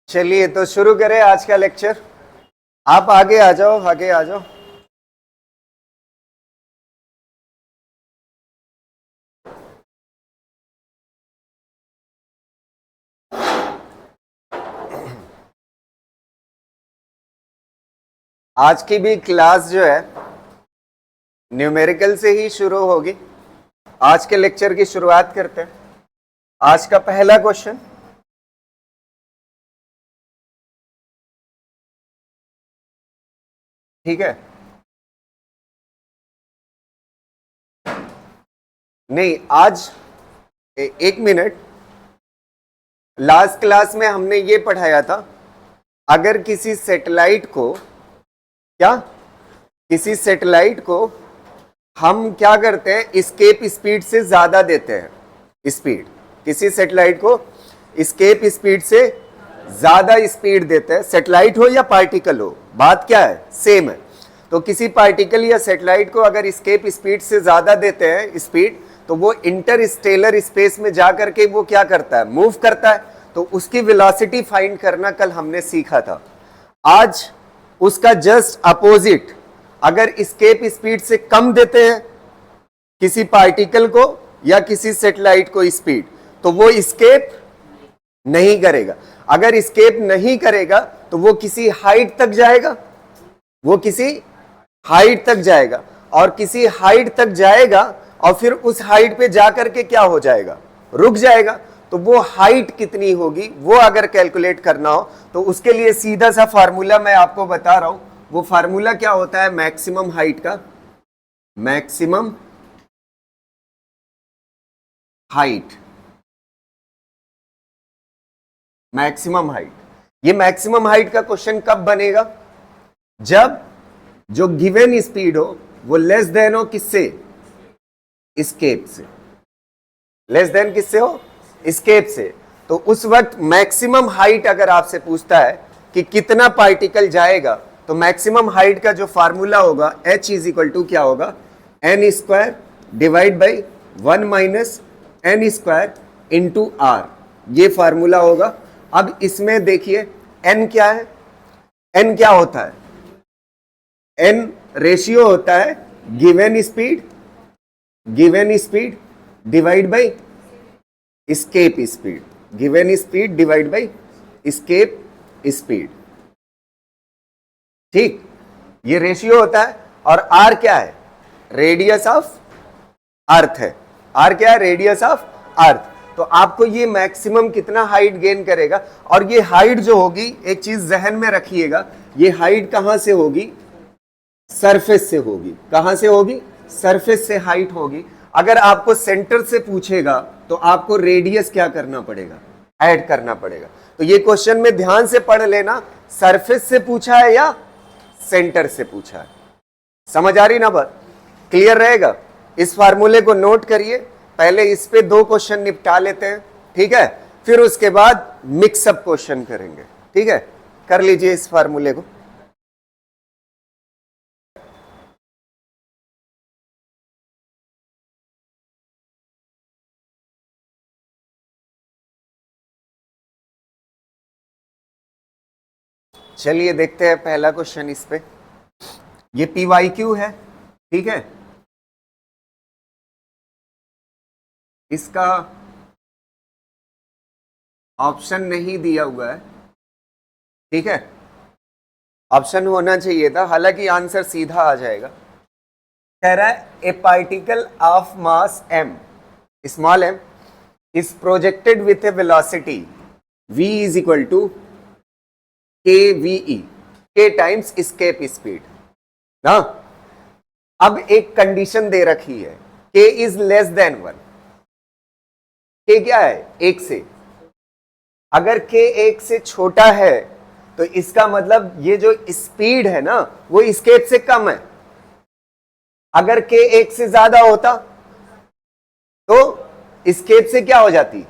चलिए तो शुरू करें आज का लेक्चर। आप आगे आ जाओ, आगे आ जाओ। आज की भी क्लास जो है न्यूमेरिकल से ही शुरू होगी। आज के लेक्चर की शुरुआत करते हैं। आज का पहला क्वेश्चन, ठीक है? नहीं, आज एक मिनट, लास्ट क्लास में हमने ये पढ़ाया था, अगर किसी सैटेलाइट को हम क्या करते हैं, एस्केप स्पीड से ज्यादा देते हैं स्पीड। किसी सैटेलाइट को एस्केप स्पीड से ज्यादा स्पीड देते हैं, सैटेलाइट हो या पार्टिकल हो, बात क्या है, सेम है। तो किसी पार्टिकल या सैटेलाइट को अगर एस्केप स्पीड से ज्यादा देते हैं स्पीड, तो वो इंटरस्टेलर स्पेस में जाकर के वो क्या करता है, मूव करता है। तो उसकी वेलोसिटी फाइंड करना कल हमने सीखा था। आज उसका जस्ट अपोजिट, अगर एस्केप स्पीड से कम देते हैं किसी पार्टिकल को या किसी सैटेलाइट को स्पीड, तो वो एस्केप नहीं करेगा। अगर एस्केप नहीं करेगा तो वो किसी हाइट तक जाएगा, वो किसी हाइट तक जाएगा, और किसी हाइट तक जाएगा और फिर उस हाइट पे जाकर के क्या हो जाएगा, रुक जाएगा। तो वो हाइट कितनी होगी वो अगर कैलकुलेट करना हो तो उसके लिए सीधा सा फार्मूला मैं आपको बता रहा हूं। वो फार्मूला क्या होता है, मैक्सिमम हाइट का, मैक्सिमम हाइट, मैक्सिमम हाइट। ये मैक्सिमम हाइट का क्वेश्चन कब बनेगा, जब जो गिवन स्पीड हो वो लेस देन हो किससे, एस्केप से, लेस देन किससे हो, एस्केप से। तो उस वक्त मैक्सिमम हाइट अगर आपसे पूछता है कि कितना पार्टिकल जाएगा, तो मैक्सिमम हाइट का जो फार्मूला होगा h इज इक्वल टू क्या होगा, n square divide by 1 minus n square into r, ये फार्मूला होगा। अब इसमें देखिए n क्या है, n क्या होता है, n रेशियो होता है given speed divide by escape speed, given speed divide by escape speed, ठीक, ये रेशियो होता है। और आर क्या है, रेडियस ऑफ अर्थ है। आर क्या है, रेडियस ऑफ अर्थ। तो आपको ये मैक्सिमम कितना हाइट गेन करेगा, और ये हाइट जो होगी, एक चीज जहन में रखिएगा, ये हाइट कहां से होगी, सरफेस से होगी। कहां से होगी, सरफेस से हाइट होगी। अगर आपको सेंटर से पूछेगा तो आपको रेडियस क्या करना पड़ेगा, ऐड करना पड़ेगा। तो ये क्वेश्चन में ध्यान से पढ़ लेना, सरफेस से पूछा है या सेंटर से पूछा है। समझ आ रही ना बात, क्लियर रहेगा। इस फार्मूले को नोट करिए, पहले इस पे 2 क्वेश्चन निपटा लेते हैं, ठीक है, फिर उसके बाद मिक्सअप क्वेश्चन करेंगे, ठीक है। कर लीजिए इस फार्मूले को। चलिए देखते हैं पहला क्वेश्चन इस पे। ये PYQ है, ठीक है। इसका ऑप्शन नहीं दिया हुआ है, ठीक है, ऑप्शन होना चाहिए था, हालांकि आंसर सीधा आ जाएगा। कह रहा है a particle of mass m, small m, is projected with a velocity v is equal to KVE, K times escape speed ना। अब एक कंडीशन दे रखी है, K is less than 1। K क्या है, 1 से। अगर K 1 से छोटा है तो इसका मतलब ये जो स्पीड है ना वो एस्केप से कम है। अगर K 1 से ज्यादा होता तो एस्केप से क्या हो जाती,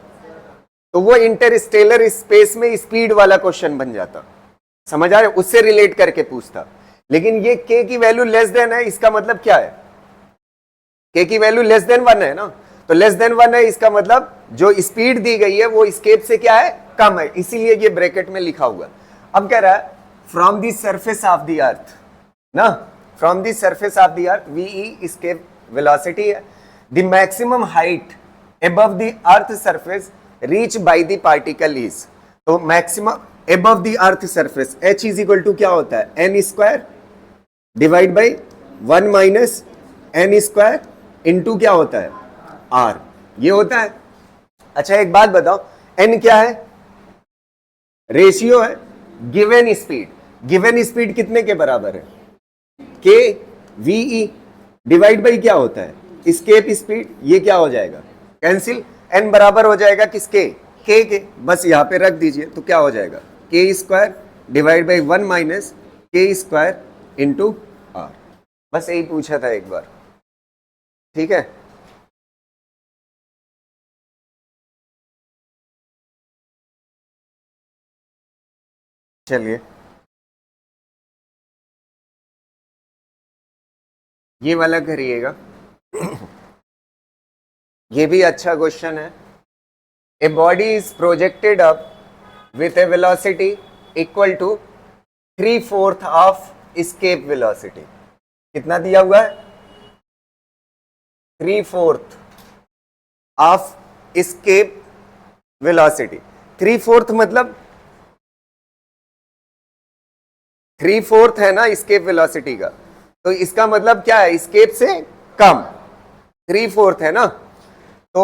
तो वो इंटरस्टेलर स्पेस में स्पीड वाला क्वेश्चन बन जाता। समझ आ रहे, उससे रिलेट करके पूछता। लेकिन ये K की वैल्यू लेस देन है, इसका मतलब क्या है, K की वैल्यू लेस देन 1 है ना, तो लेस देन 1 है, इसका मतलब जो स्पीड दी गई है वो एस्केप से क्या है, कम है, इसीलिए ये ब्रैकेट में लिखा हुआ। अब कह रहा है from the surface of the earth ना, from the surface of the earth v e इसके वेलोसिटी है, the maximum height above the earth surface reached by the particle is, तो maximum above the earth surface h is equal to क्या होता है, n square divide by 1 minus n square into क्या होता है, r, ये होता है। अच्छा एक बात बताओ, n क्या है, रेशियो है, गिवन स्पीड, गिवन स्पीड कितने के बराबर है, k ve डिवाइड बाई क्या होता है, स्केप स्पीड, ये क्या हो जाएगा, कैंसिल, n बराबर हो जाएगा किसके, k के, बस यहां पे रख दीजिए तो क्या हो जाएगा, k square divide by 1 minus k square into r, बस यही पूछा था एक बार, ठीक है। चलिए ये वाला करिएगा, ये भी अच्छा क्वेश्चन है। A body is projected up with a velocity equal to 3/4 of escape velocity, कितना दिया हुआ है, 3/4 ऑफ एस्केप वेलोसिटी, 3/4 मतलब 3/4 है ना एस्केप वेलोसिटी का, तो इसका मतलब क्या है, एस्केप से कम, 3/4 है ना, तो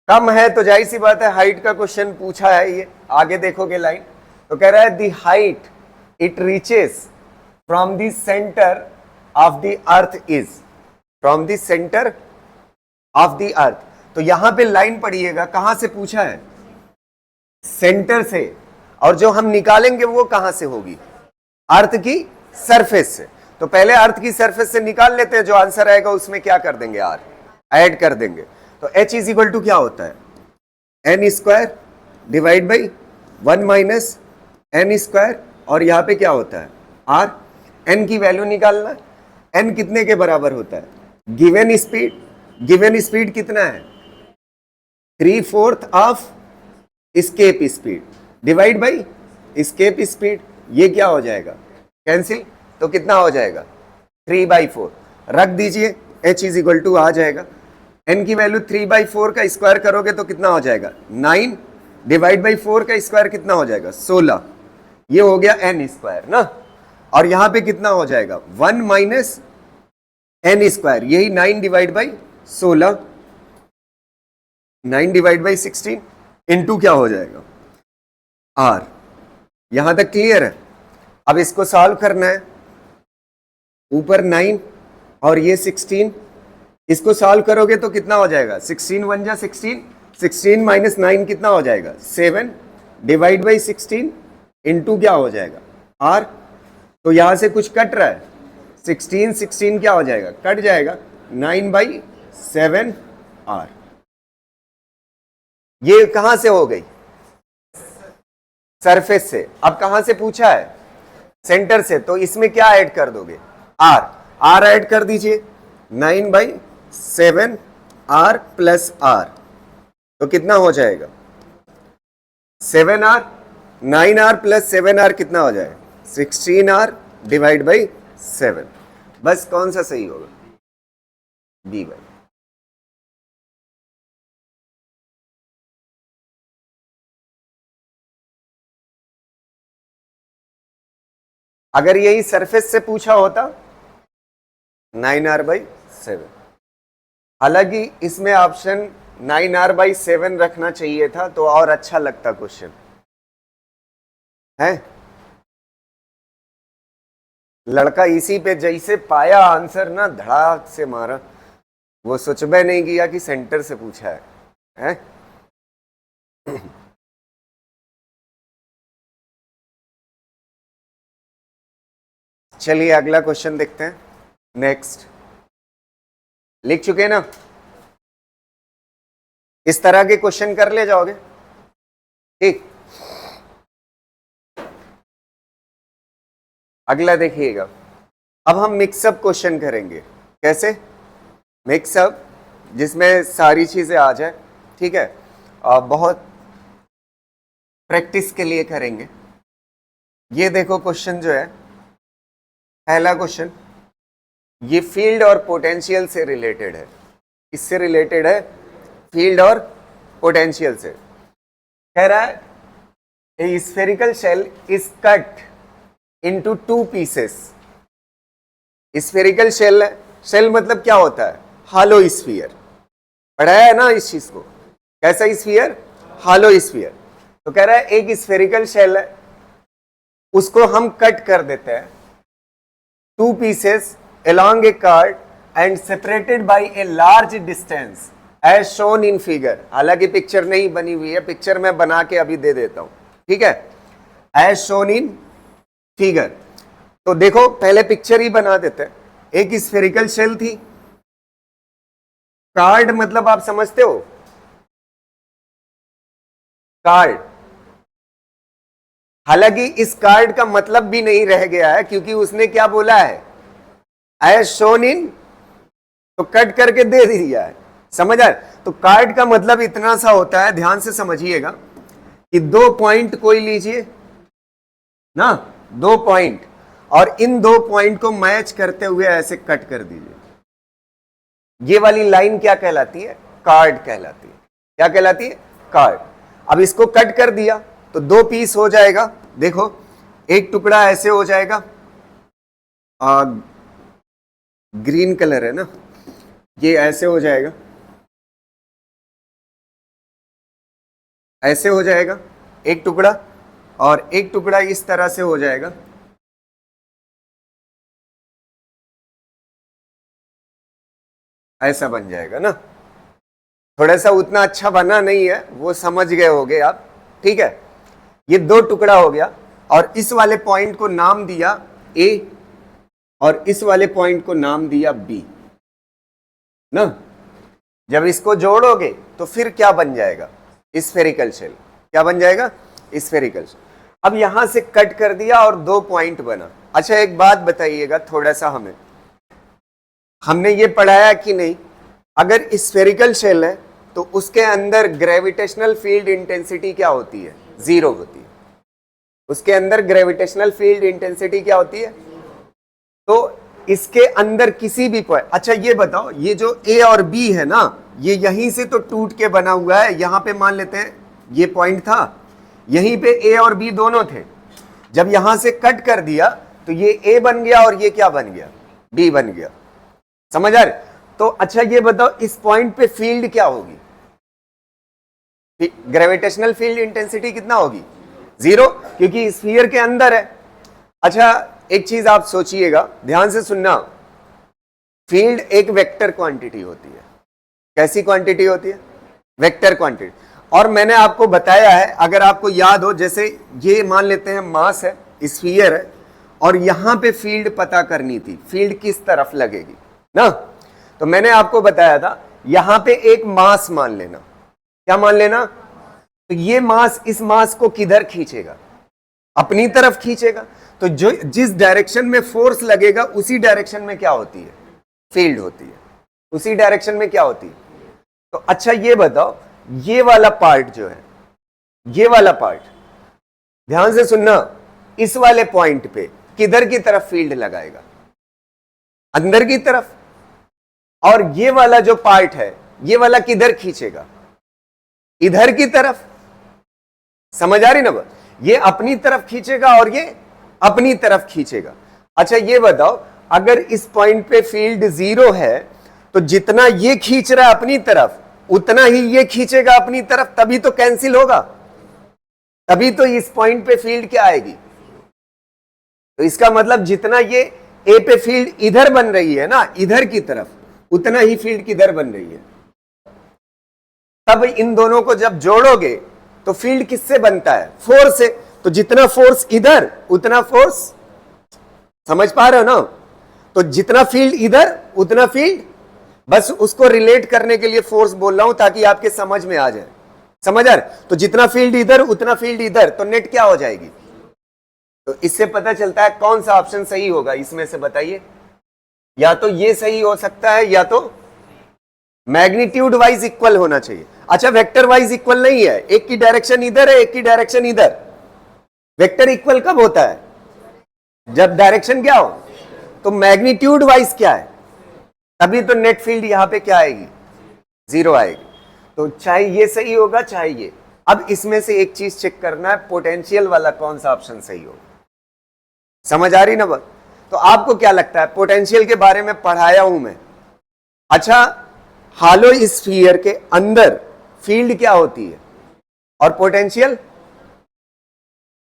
कम है तो जाहिर सी बात है हाइट का क्वेश्चन पूछा है, ये आगे देखोगे लाइन, तो कह रहा है the height it reaches from the centre of the earth is, from the centre of the अर्थ, तो यहां पे लाइन पढ़िएगा, कहां से पूछा है, सेंटर से, और जो हम निकालेंगे वो कहां से होगी, अर्थ की सरफेस से, तो पहले अर्थ की सरफेस से निकाल लेते हैं, जो आंसर आएगा उसमें क्या कर देंगे, आर ऐड कर देंगे, तो h इज इक्वल टू क्या होता है, n square divide by 1 minus n square, और यहां पे क्या होता है r, n की वैल्यू निकालना, n कितने के बराबर होता है, गिवन स्पीड, गिवन स्पीड कितना है, 3/4 of escape speed divide by escape speed, ये क्या हो जाएगा, कैंसिल, तो कितना हो जाएगा 3/4, रख दीजिए, h इज इक्वल टू आ जाएगा, n की वैल्यू 3/4 का स्क्वायर करोगे तो कितना हो जाएगा, 9 डिवाइड बाई 4 का स्क्वायर कितना हो जाएगा, 16, ये हो गया n स्क्वायर ना, और यहां पे कितना हो जाएगा 1 माइनस n स्क्वायर, यही 9 divide by 16, 9 divide by 16 into क्या हो जाएगा r, यहां तक क्लियर है। अब इसको सॉल्व करना है, ऊपर 9 और ये 16, इसको सॉल्व करोगे तो कितना हो जाएगा, 16 1 जा 16, 16 माइनस 9 कितना हो जाएगा, 7 डिवाइड बाई 16 इंटू क्या हो जाएगा r, तो यहां से कुछ कट रहा है, 16 16 क्या हो जाएगा, कट जाएगा, 9/7 r, ये कहां से हो गई, सरफेस से। अब कहां से पूछा है, सेंटर से, तो इसमें क्या ऐड कर दोगे, r ऐड कर दीजिए, 9/7 r प्लस r, तो कितना हो जाएगा 7r, 9r प्लस 7r कितना हो जाएगा 16r डिवाइड बाई 7, बस कौन सा सही होगा, बी भाई। अगर यही सरफेस से पूछा होता 9r/7, हालांकि इसमें ऑप्शन 9r/7 रखना चाहिए था तो और अच्छा लगता क्वेश्चन है। लड़का इसी पे जैसे पाया आंसर ना धड़ाक से मारा, वो सोचबे नहीं किया कि सेंटर से पूछा है? चलिए अगला क्वेश्चन देखते हैं। नेक्स्ट लिख चुके ना, इस तरह के क्वेश्चन कर ले जाओगे, ठीक। अगला देखिएगा, अब हम मिक्सअप क्वेश्चन करेंगे। कैसे मिक्सअप, जिसमें सारी चीजें आ जाए, ठीक है। बहुत प्रैक्टिस के लिए करेंगे। ये देखो क्वेश्चन जो है, पहला क्वेश्चन, ये फील्ड और पोटेंशियल से रिलेटेड है। इससे रिलेटेड है, फील्ड और पोटेंशियल से। कह रहा है a spherical shell is cut into 2 pieces. Spherical shell, shell मतलब क्या होता है? Hollow sphere. पढ़ाया है ना इस चीज को? कैसा स्फीयर? हालो स्फीयर। तो कह रहा है एक स्फेरिकल शेल है, उसको हम कट कर देते हैं 2 pieces along a chord and separated by a large distance as shown in figure। हालांकि पिक्चर नहीं बनी हुई है, पिक्चर मैं बना के अभी दे देता हूं, ठीक है? as shown in figure। तो देखो पहले पिक्चर ही बना देते हैं। एक स्फेरिकल शेल थी, कार्ड मतलब आप समझते हो? कार्ड। हालांकि इस कार्ड का मतलब भी नहीं रह गया है, क्योंकि उसने क्या बोला है? एज शोन इन, तो कट करके दे दिया है। समझ आए? तो कार्ड का मतलब इतना सा होता है, ध्यान से समझिएगा, कि 2 पॉइंट कोई लीजिए ना, 2 पॉइंट, और इन 2 पॉइंट को मैच करते हुए ऐसे कट कर दीजिए। ये वाली लाइन क्या कहलाती है? कार्ड कहलाती है। क्या कहलाती है? कार्ड। अब इसको कट कर दिया तो 2 पीस हो जाएगा। देखो एक टुकड़ा ऐसे हो जाएगा, ग्रीन कलर है ना, ये ऐसे हो जाएगा, ऐसे हो जाएगा एक टुकड़ा, और एक टुकड़ा इस तरह से हो जाएगा। ऐसा बन जाएगा ना। थोड़ा सा उतना अच्छा बना नहीं है, वो समझ गए होगे आप, ठीक है? ये 2 टुकड़ा हो गया, और इस वाले पॉइंट को नाम दिया A, और इस वाले पॉइंट को नाम दिया B ना। जब इसको जोड़ोगे तो फिर क्या बन जाएगा? Spherical shell. क्या बन जाएगा? Spherical shell. अब यहां से कट कर दिया और 2 पॉइंट बना। अच्छा एक बात बताइएगा थोड़ा सा, हमने ये पढ़ाया कि नहीं, अगर स्फेरिकल शेल है तो उसके अंदर ग्रेविटेशनल फील्ड इंटेंसिटी क्या होती है? 0 होती है। उसके अंदर ग्रेविटेशनल फील्ड इंटेंसिटी क्या होती है? तो इसके अंदर किसी भी पॉइंट, अच्छा ये बताओ, ये जो A और B है ना, ये यहीं से तो टूट के बना हुआ है। यहां पे मान लेते हैं ये पॉइंट था, यहीं पे A और B दोनों थे। जब यहां से कट कर दिया तो ये A बन गया और ये क्या बन गया? B बन गया। समझ आ रहे? तो अच्छा ये बताओ, इस पॉइंट पे फील्ड क्या होगी? ग्रेविटेशनल फील्ड इंटेंसिटी कितना होगी? 0, क्योंकि स्फीयर के अंदर है। अच्छा एक चीज आप सोचिएगा, ध्यान से सुनना, फील्ड एक वेक्टर क्वांटिटी होती है। कैसी क्वांटिटी होती है? Vector quantity. और मैंने आपको बताया है, अगर आपको याद हो, जैसे ये मान लेते हैं मास है, स्फीयर है, और यहां पे फील्ड पता करनी थी, फील्ड किस तरफ लगेगी ना। तो मैंने आपको बताया था, यहां पे एक मास मान लेना। क्या मान लेना? तो ये मास इस मास को किधर खींचेगा? अपनी तरफ खींचेगा। तो जो जिस डायरेक्शन में फोर्स लगेगा उसी डायरेक्शन में क्या होती है? फील्ड होती है। उसी डायरेक्शन में क्या होती है? तो अच्छा ये बताओ, ये वाला पार्ट जो है, ये वाला पार्ट, ध्यान से सुनना, इस वाले पॉइंट पे किधर की तरफ फील्ड लगाएगा? अंदर की तरफ। और ये वाला जो पार्ट है, ये वाला किधर खींचेगा? इधर की तरफ। समझ आ रही ना बात? ये अपनी तरफ खींचेगा और ये अपनी तरफ खींचेगा। अच्छा ये बताओ, अगर इस पॉइंट पे फील्ड 0 है तो जितना ये खींच रहा है अपनी तरफ, उतना ही ये खींचेगा अपनी तरफ, तभी तो कैंसिल होगा। तभी तो इस पॉइंट पे फील्ड क्या आएगी? तो इसका मतलब जितना ये ए पे फील्ड इधर बन रही है ना, इधर की तरफ, उतना ही फील्ड किधर बन रही है। तब इन दोनों को जब जोड़ोगे तो फील्ड किससे बनता है? फोर्स से। तो जितना फोर्स इधर, उतना फोर्स, समझ पा रहे हो ना? तो जितना फील्ड इधर उतना फील्ड, बस उसको रिलेट करने के लिए फोर्स बोल रहा हूं ताकि आपके समझ में आ जाए। समझ आ रहा? तो जितना फील्ड इधर उतना फील्ड इधर, तो नेट क्या हो जाएगी? तो इससे पता चलता है कौन सा ऑप्शन सही होगा इसमें से, बताइए। या तो ये सही हो सकता है, या तो मैग्नीट्यूड वाइज इक्वल होना चाहिए। अच्छा वेक्टर वाइज इक्वल नहीं है, एक की डायरेक्शन इधर है, एक की डायरेक्शन इधर। वेक्टर इक्वल कब होता है? जब डायरेक्शन क्या हो। तो मैग्नीट्यूड वाइज क्या है, तभी तो नेट फील्ड यहां पे क्या आएगी, 0 आएगी। तो चाहे ये सही होगा चाहे ये। अब इसमें से एक चीज चेक करना है, पोटेंशियल वाला कौन सा ऑप्शन सही होगा। समझ आ रही ना बात? तो आपको क्या लगता है, पोटेंशियल के बारे में पढ़ाया हूं मैं। अच्छा, हालो स्फीयर के अंदर फील्ड क्या होती है और पोटेंशियल?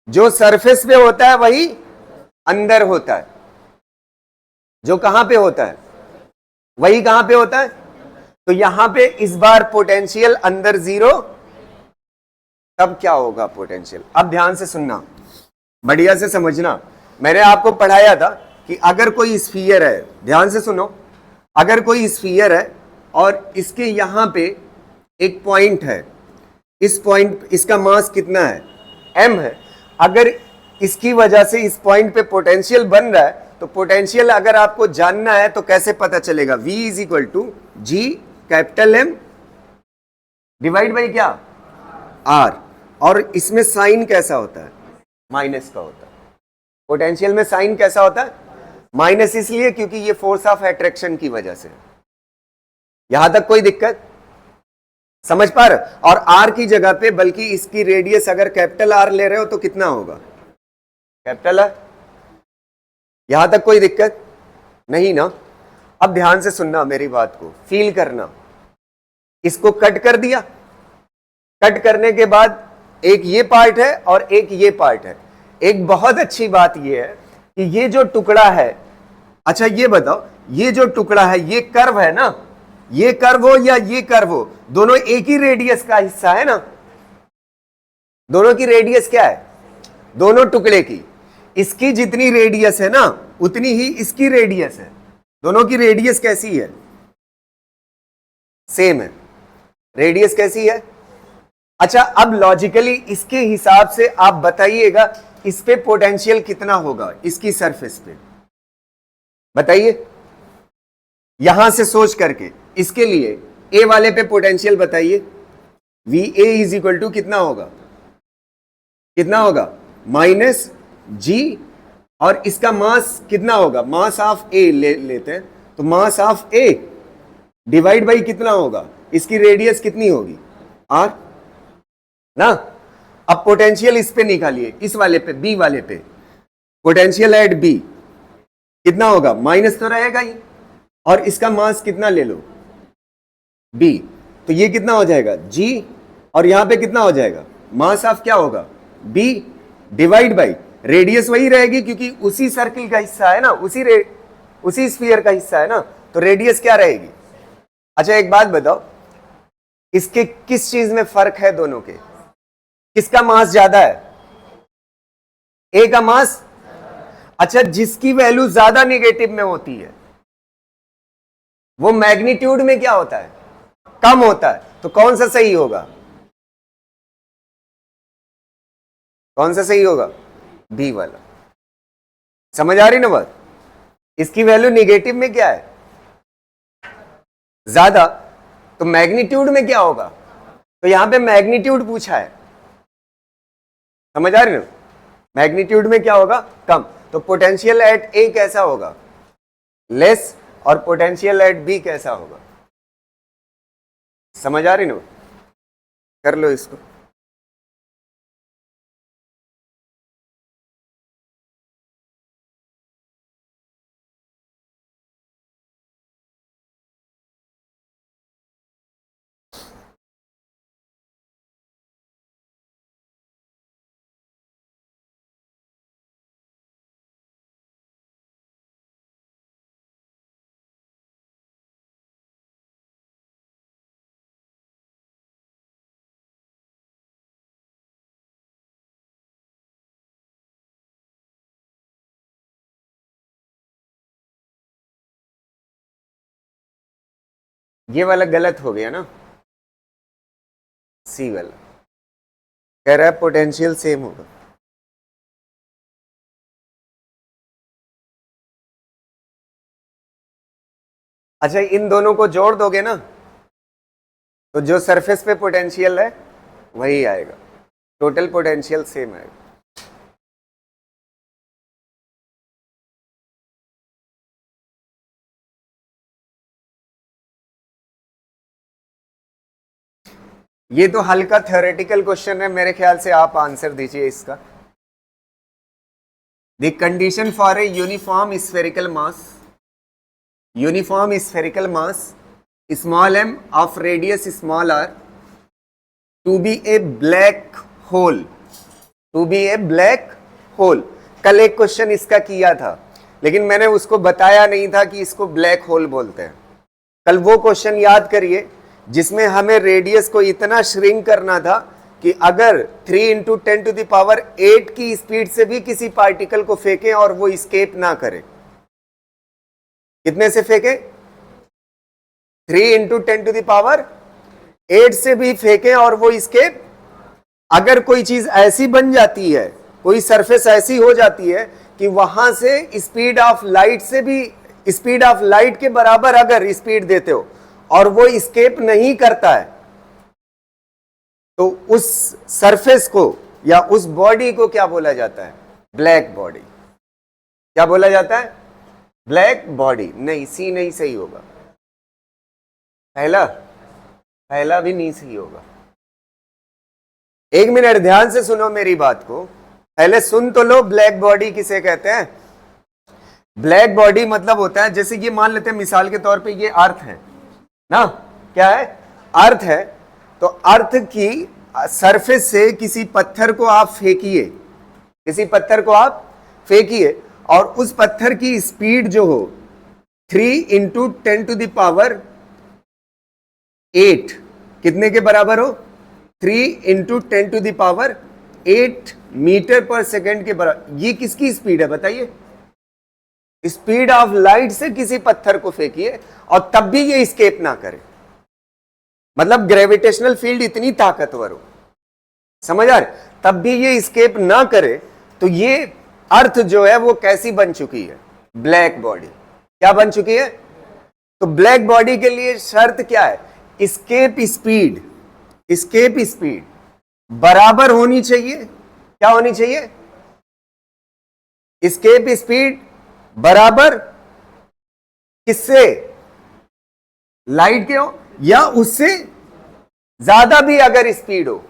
जो सरफेस पे होता है वही अंदर होता है, जो कहां पे होता है वही कहां पे होता है। तो यहां पे इस बार पोटेंशियल अंदर 0, तब क्या होगा पोटेंशियल। अब ध्यान से सुनना, बढ़िया से समझना। मैंने आपको पढ़ाया था कि अगर कोई स्फीयर है, ध्यान से सुनो, अगर कोई स्फीयर है और इसके यहां पे एक पॉइंट है, इस पॉइंट, इसका मास कितना है, m है। अगर इसकी वजह से इस पॉइंट पे पोटेंशियल बन रहा है, तो पोटेंशियल अगर आपको जानना है तो कैसे पता चलेगा, v is equal to G capital M divide by क्या, r। और इसमें साइन कैसा होता है, माइनस का होता है। पोटेंशियल में साइन कैसा होता है, माइनस, इसलिए क्योंकि ये फोर्स ऑफ अट्रैक्शन की वजह से। यहां तक कोई दिक्कत, समझ पा रहे? और आर की जगह पे, बल्कि इसकी रेडियस अगर कैपिटल आर ले रहे हो तो कितना होगा, कैपिटल आर। यहां तक कोई दिक्कत नहीं ना। अब ध्यान से सुनना मेरी बात को, फील करना। इसको कट कर दिया, कट करने के बाद एक ये पार्ट है और एक ये पार्ट है। एक बहुत अच्छी बात ये है कि ये जो टुकड़ा है, अच्छा ये बताओ, ये जो टुकड़ा है ये कर्व है ना, ये कर्व हो या ये कर्व हो, दोनों एक ही रेडियस का हिस्सा है ना। दोनों की रेडियस क्या है, दोनों टुकड़े की, इसकी जितनी रेडियस है ना उतनी ही इसकी रेडियस है। दोनों की रेडियस कैसी है, सेम है। रेडियस कैसी है। अच्छा, अब लॉजिकली इसके हिसाब से आप बताइएगा इस पे पोटेंशियल कितना होगा, इसकी सरफेस पे बताइए, यहां से सोच करके। इसके लिए ए वाले पे पोटेंशियल बताइए, V A is equal to कितना होगा, कितना होगा, माइनस जी, और इसका मास कितना होगा, मास ऑफ ए लेते हैं, तो mass of A divide by कितना होगा, इसकी रेडियस कितनी होगी, आर ना। अब पोटेंशियल इस पे निकालिए, इस वाले पे, बी वाले पे, पोटेंशियल एट बी कितना होगा, माइनस तो रहेगा ही, और इसका मास कितना ले लो, बी, तो ये कितना हो जाएगा जी, और यहां पे कितना हो जाएगा, मास ऑफ क्या होगा, बी डिवाइड बाई रेडियस वही रहेगी क्योंकि उसी सर्किल का हिस्सा है ना, उसी स्फीयर का हिस्सा है ना, तो रेडियस क्या रहेगी। अच्छा एक बात बताओ, इसके किस चीज में फर्क है दोनों के, किसका मास ज्यादा है, ए का मास। अच्छा, जिसकी वैल्यू ज्यादा नेगेटिव में होती है वो मैग्नीट्यूड में क्या होता है, कम होता है। तो कौन सा सही होगा, कौन सा सही होगा, बी वाला। समझ आ रही ना बात। इसकी वैल्यू नेगेटिव में क्या है, ज्यादा, तो मैग्नीट्यूड में क्या होगा, तो यहां पे मैग्नीट्यूड पूछा है, समझ आ रही ना, मैग्नीट्यूड में क्या होगा, कम। तो पोटेंशियल एट ए कैसा होगा, लेस, और पोटेंशियल एट बी कैसा होगा। समझ आ रही ना, कर लो इसको। ये वाला गलत हो गया ना, सी वाला कह रहा है पोटेंशियल सेम होगा। अच्छा, इन दोनों को जोड़ दोगे ना, तो जो सरफेस पे पोटेंशियल है वही आएगा, टोटल पोटेंशियल सेम आएगा। ये तो हल्का थ्योरेटिकल क्वेश्चन है, मेरे ख्याल से आप आंसर दीजिए इसका। The condition for a uniform spherical mass small m of radius small r to be a black hole. कल एक क्वेश्चन इसका किया था, लेकिन मैंने उसको बताया नहीं था कि इसको ब्लैक होल बोलते हैं। कल वो क्वेश्चन याद करिए जिसमें हमें रेडियस को इतना श्रिंक करना था कि अगर 3 × 10⁸ की स्पीड से भी किसी पार्टिकल को फेंके और वो स्केप ना करे। कितने से फेंके? 3 × 10⁸ से भी फेंके और वो स्केप। अगर कोई चीज ऐसी बन जाती है, कोई सरफेस ऐसी हो जाती है कि वहां से स्पीड ऑफ लाइट के बराबर अगर स्पीड देते हो और वो स्केप नहीं करता है, तो उस सरफेस को या उस बॉडी को क्या बोला जाता है? Black body. क्या बोला जाता है? Black body. नहीं, सी नहीं सही होगा। पहला भी नहीं सही होगा। एक मिनट ध्यान से सुनो मेरी बात को, पहले सुन तो लो। ब्लैक बॉडी किसे कहते हैं? ब्लैक बॉडी मतलब होता है, जैसे ये मान लेते हैं मिसाल के तौर पे ये अर्थ है ना, क्या है? अर्थ है। तो अर्थ की सरफेस से किसी पत्थर को आप फेंकिए, और उस पत्थर की स्पीड जो हो 3 × 10⁸ कितने के बराबर हो? 3 × 10⁸ मीटर पर सेकेंड के बराबर। ये किसकी स्पीड है बताइए? स्पीड ऑफ लाइट से किसी पत्थर को फेंकिए और तब भी ये स्केप ना करे। मतलब ग्रेविटेशनल फील्ड इतनी ताकतवर हो, समझ आ रहे? तब भी ये स्केप ना करे, तो ये अर्थ जो है वो कैसी बन चुकी है? Black body. क्या बन चुकी है? तो ब्लैक बॉडी के लिए शर्त क्या है? स्केप स्पीड बराबर होनी चाहिए। क्या होनी चाहिए? स्केप स्पीड बराबर किससे? लाइट के हो, या उससे ज्यादा भी अगर स्पीड हो,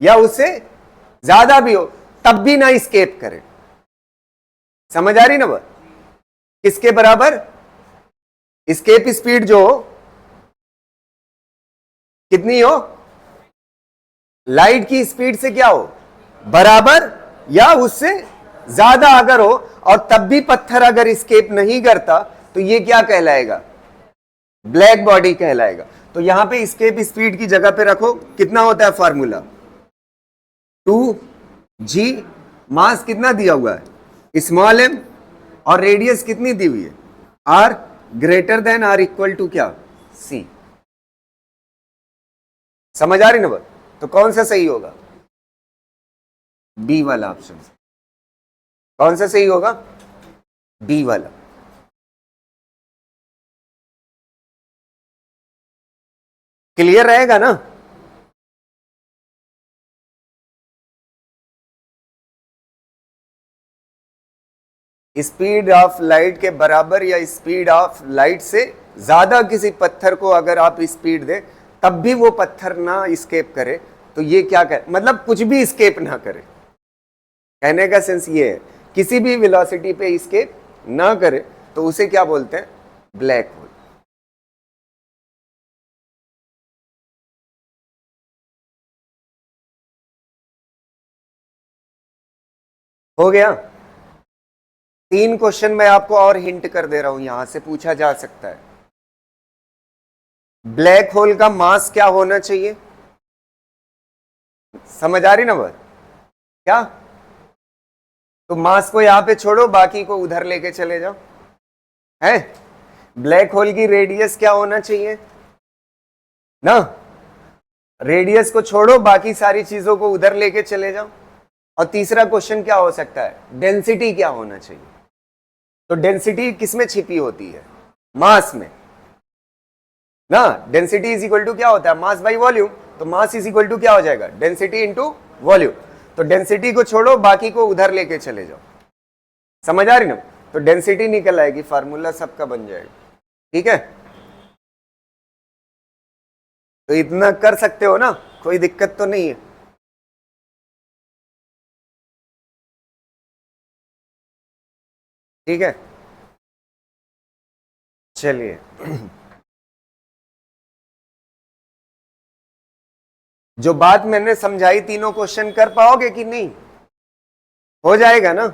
या उससे ज्यादा भी हो, तब भी ना स्केप करे। समझ आ रही ना बात? किसके बराबर? स्केप स्पीड जो हो कितनी हो? लाइट की स्पीड से क्या हो? बराबर या उससे ज्यादा अगर हो, और तब भी पत्थर अगर स्केप नहीं करता, तो ये क्या कहलाएगा? ब्लैक बॉडी कहलाएगा। तो यहां पे स्केप स्पीड की जगह पे रखो, कितना होता है फॉर्मूला? 2g। मास कितना दिया हुआ है? Small m। और रेडियस कितनी दी हुई है? r greater than r equal to क्या? c। समझ आ रही ना बात? तो कौन सा सही होगा? बी वाला ऑप्शन। कौन सा सही होगा? बी वाला। क्लियर रहेगा ना? स्पीड ऑफ लाइट के बराबर या स्पीड ऑफ लाइट से ज्यादा किसी पत्थर को अगर आप स्पीड दे, तब भी वो पत्थर ना स्केप करे, तो ये क्या कहे? मतलब कुछ भी स्केप ना करे। कहने का सेंस ये है, किसी भी वेलोसिटी पे स्केप ना करे, तो उसे क्या बोलते हैं? Black hole. हो गया? 3 क्वेश्चन मैं आपको और हिंट कर दे रहा हूं, यहां से पूछा जा सकता है। ब्लैक होल का मास क्या होना चाहिए? समझ आ रही ना बात? क्या? तो मास को यहां पे छोड़ो, बाकी को उधर लेके चले जाओ। है? ब्लैक होल की रेडियस क्या होना चाहिए ना? रेडियस को छोड़ो, बाकी सारी चीजों को उधर लेके चले जाओ। और तीसरा क्वेश्चन क्या हो सकता है? डेंसिटी क्या होना चाहिए? तो डेंसिटी किसमें छिपी होती है? मास में। ना, डेंसिटी इज इक्वल टू क्या होता है, मास बाई वॉल्यूम। तो मास इज इक्वल टू क्या हो जाएगा, डेंसिटी इंटू वॉल्यूम। तो डेंसिटी को छोड़ो, बाकी को उधर लेके चले जाओ, समझ आ रही ना। तो डेंसिटी निकल आएगी, फार्मूला सबका बन जाएगा, ठीक है। तो इतना कर सकते हो ना, कोई दिक्कत तो नहीं है। ठीक है, चलिए जो बात मैंने समझाई, तीनों क्वेश्चन कर पाओगे कि नहीं, हो जाएगा ना।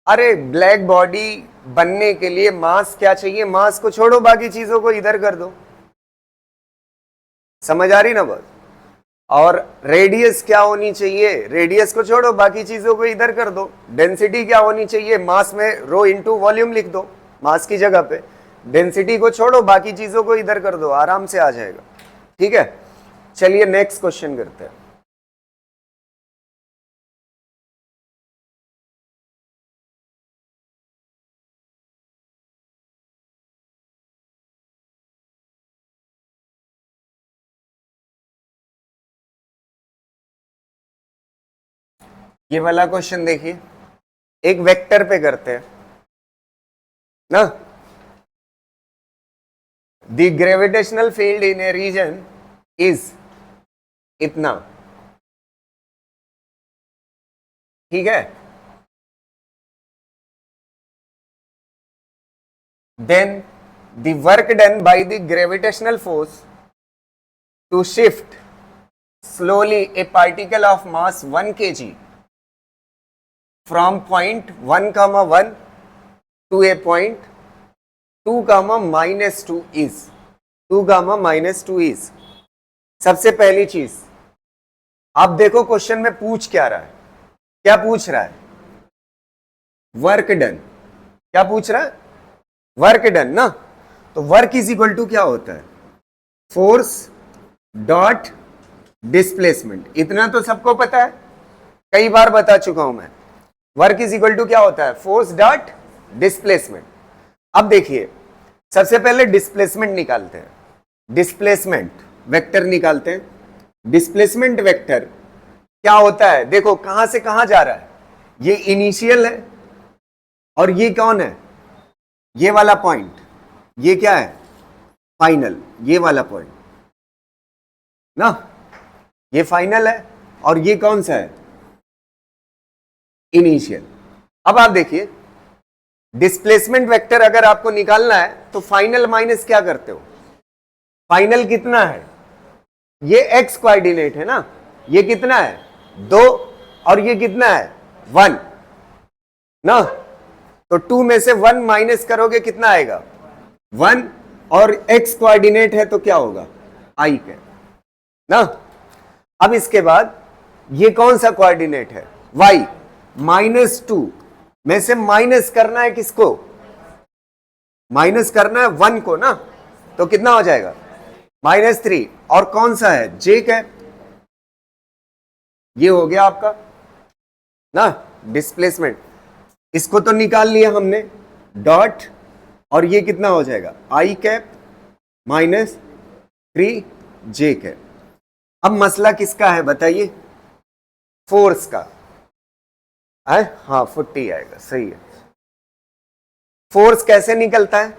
अरे ब्लैक बॉडी बनने के लिए मास क्या चाहिए, मास को छोड़ो, बाकी चीजों को इधर कर दो, समझ आ रही ना बात। और रेडियस क्या होनी चाहिए, रेडियस को छोड़ो, बाकी चीजों को इधर कर दो। डेंसिटी क्या होनी चाहिए, मास में रो इंटू वॉल्यूम लिख दो, मास की जगह पे। डेंसिटी को छोड़ो, बाकी चीजों को इधर कर दो, आराम से आ जाएगा, ठीक है। चलिए नेक्स्ट क्वेश्चन करते हैं। ये वाला क्वेश्चन देखिए, एक वेक्टर पे करते हैं ना। The gravitational field in a region is इतना, ठीक है। Then the work done by the gravitational force to shift slowly a particle of mass 1 kg from point 1 comma 1 to a point 2 comma minus 2 is 2 comma minus 2 is। सबसे पहली चीज आप देखो question में पूछ क्या रहा है, क्या पूछ रहा है, वर्क डन। क्या पूछ रहा है, वर्क डन ना। तो वर्क इज इक्वल टू क्या होता है, फोर्स डॉट डिस्प्लेसमेंट। इतना तो सबको पता है, कई बार बता चुका हूं मैं। वर्क इज इक्वल टू क्या होता है, फोर्स डॉट डिस्प्लेसमेंट। अब देखिए, सबसे पहले डिस्प्लेसमेंट निकालते हैं, डिस्प्लेसमेंट वेक्टर निकालते हैं। डिस्प्लेसमेंट वेक्टर क्या होता है, देखो कहां से कहां जा रहा है, ये इनिशियल है और ये कौन है, ये वाला पॉइंट, ये क्या है फाइनल, ये वाला पॉइंट ना, ये फाइनल है और ये कौन सा है, इनिशियल। अब आप देखिए, डिस्प्लेसमेंट वेक्टर अगर आपको निकालना है तो फाइनल माइनस क्या करते हो, फाइनल कितना है, ये एक्स कोऑर्डिनेट है ना, ये कितना है 2 और ये कितना है 1 ना। तो 2 में से 1 माइनस करोगे कितना आएगा 1, और एक्स कोऑर्डिनेट है तो क्या होगा आई के ना। अब इसके बाद ये कौन सा कोऑर्डिनेट है y, -2 में से माइनस करना है किसको, माइनस करना है 1 को ना, तो कितना हो जाएगा -3, और कौन सा है j का, ये हो गया आपका ना डिस्प्लेसमेंट। इसको तो निकाल लिया हमने, डॉट, और ये कितना हो जाएगा i कैप -3 j कैप। अब मसला किसका है बताइए, फोर्स का है, हाँ 40 आएगा, सही है। फोर्स कैसे निकलता है,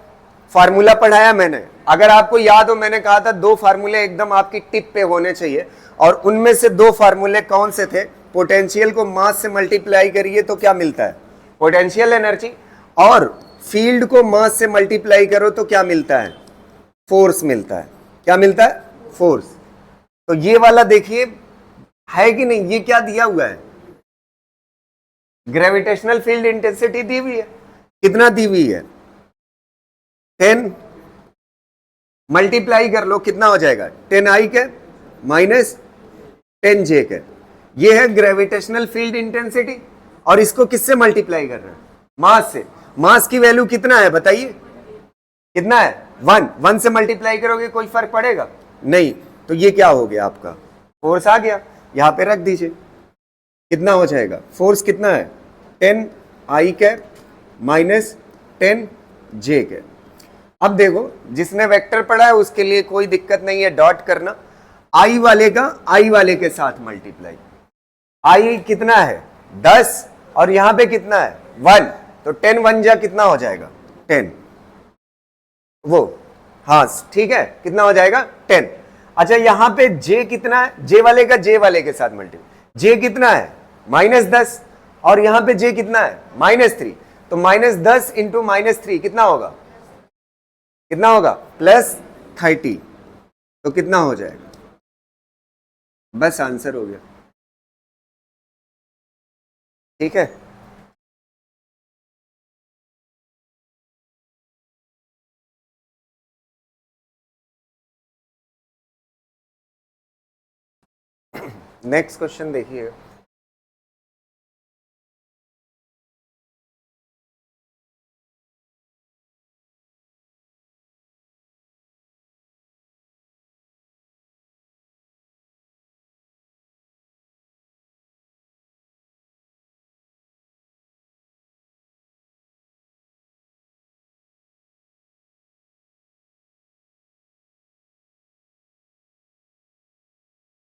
फार्मूला पढ़ाया मैंने, अगर आपको याद हो मैंने कहा था 2 फार्मूले एकदम आपकी टिप पे होने चाहिए, और उनमें से 2 फार्मूले कौन से थे, पोटेंशियल को मास से मल्टीप्लाई करिए तो क्या मिलता है पोटेंशियल एनर्जी, और फील्ड को मास से मल्टीप्लाई करो तो क्या मिलता है, फोर्स मिलता है। क्या मिलता है, फोर्स। तो ये वाला देखिए है कि नहीं, ये क्या दिया हुआ है, ग्रेविटेशनल फील्ड इंटेंसिटी दी हुई है, कितना दी हुई है 10, मल्टीप्लाई कर लो कितना हो जाएगा 10i के -10j के। ये है ग्रेविटेशनल फील्ड इंटेंसिटी, और इसको किससे मल्टीप्लाई कर रहे हैं, मास से। मास की वैल्यू कितना है बताइए, कितना है 1 से मल्टीप्लाई करोगे कोई फर्क पड़ेगा नहीं, तो ये क्या हो गया आपका फोर्स आ गया, यहां पे रख दीजिए, कितना हो जाएगा फोर्स कितना है 10i के -10j के। अब देखो, जिसने वेक्टर पढ़ा है उसके लिए कोई दिक्कत नहीं है डॉट करना। आई वाले का आई वाले के साथ मल्टीप्लाई। आई कितना है 10 और यहां पे कितना है 1, तो 10 1 जा कितना हो जाएगा 10, वो हाँ ठीक है, कितना हो जाएगा 10। अच्छा यहां पे जे कितना है, जे वाले का जे वाले के साथ मल्टीप्लाई। जे कितना है -10 और यहां पे जे कितना है -3, तो -10 इंटू -3 कितना होगा, कितना होगा +30, तो कितना हो जाएगा, बस आंसर हो गया। ठीक है, नेक्स्ट क्वेश्चन देखिए।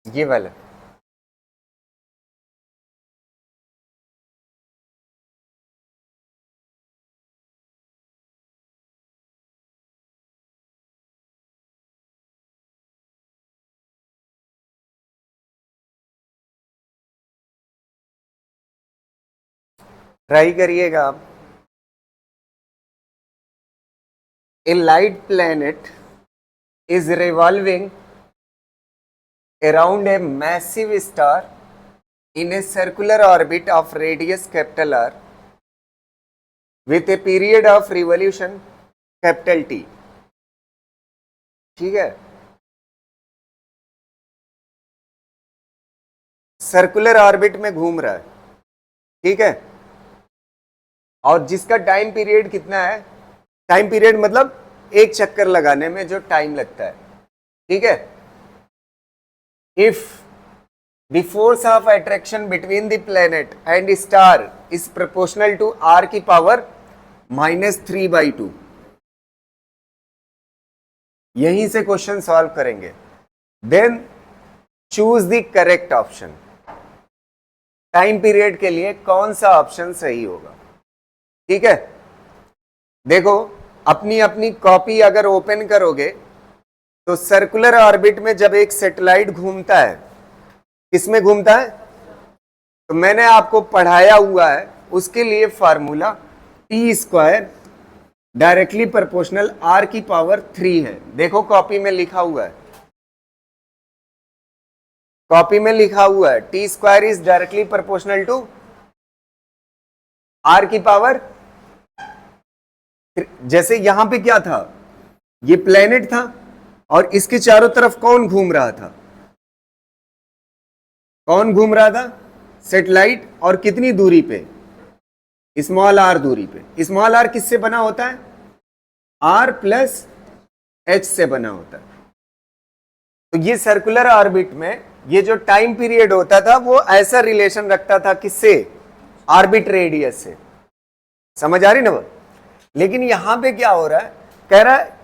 ये वाला ट्राई करिएगा आप। A light planet is revolving around a massive star in a circular orbit of radius capital R with a period of revolution capital T। ठीक है, सर्कुलर ऑर्बिट में घूम रहा है, ठीक है, और जिसका टाइम पीरियड कितना है, टाइम पीरियड मतलब एक चक्कर लगाने में जो टाइम लगता है, ठीक है। If the force of attraction between the planet and star is proportional to r की पावर -3/2। यहीं से क्वेश्चन सॉल्व करेंगे। Then choose the correct option. Time period के लिए कौन सा ऑप्शन सही होगा, ठीक है। देखो अपनी अपनी कॉपी अगर ओपन करोगे तो सर्कुलर ऑर्बिट में जब एक सैटेलाइट घूमता है, किसमें घूमता है, तो मैंने आपको पढ़ाया हुआ है, उसके लिए formula T² directly proportional R की पावर 3 है। देखो कॉपी में लिखा हुआ है, कॉपी में लिखा हुआ है T² is directly proportional to R की पावर। जैसे यहां पे क्या था, ये प्लेनेट था और इसके चारों तरफ कौन घूम रहा था, कौन घूम रहा था, सैटेलाइट, और कितनी दूरी पे, स्मॉल r दूरी पे। स्मॉल r किससे बना होता है, r प्लस h से बना होता है। तो ये सर्कुलर ऑर्बिट में ये जो टाइम पीरियड होता था वो ऐसा रिलेशन रखता था किससे, ऑर्बिट रेडियस से। समझ आ रही ना वो। लेकिन यहां पे क्या हो रहा है, कह रहा है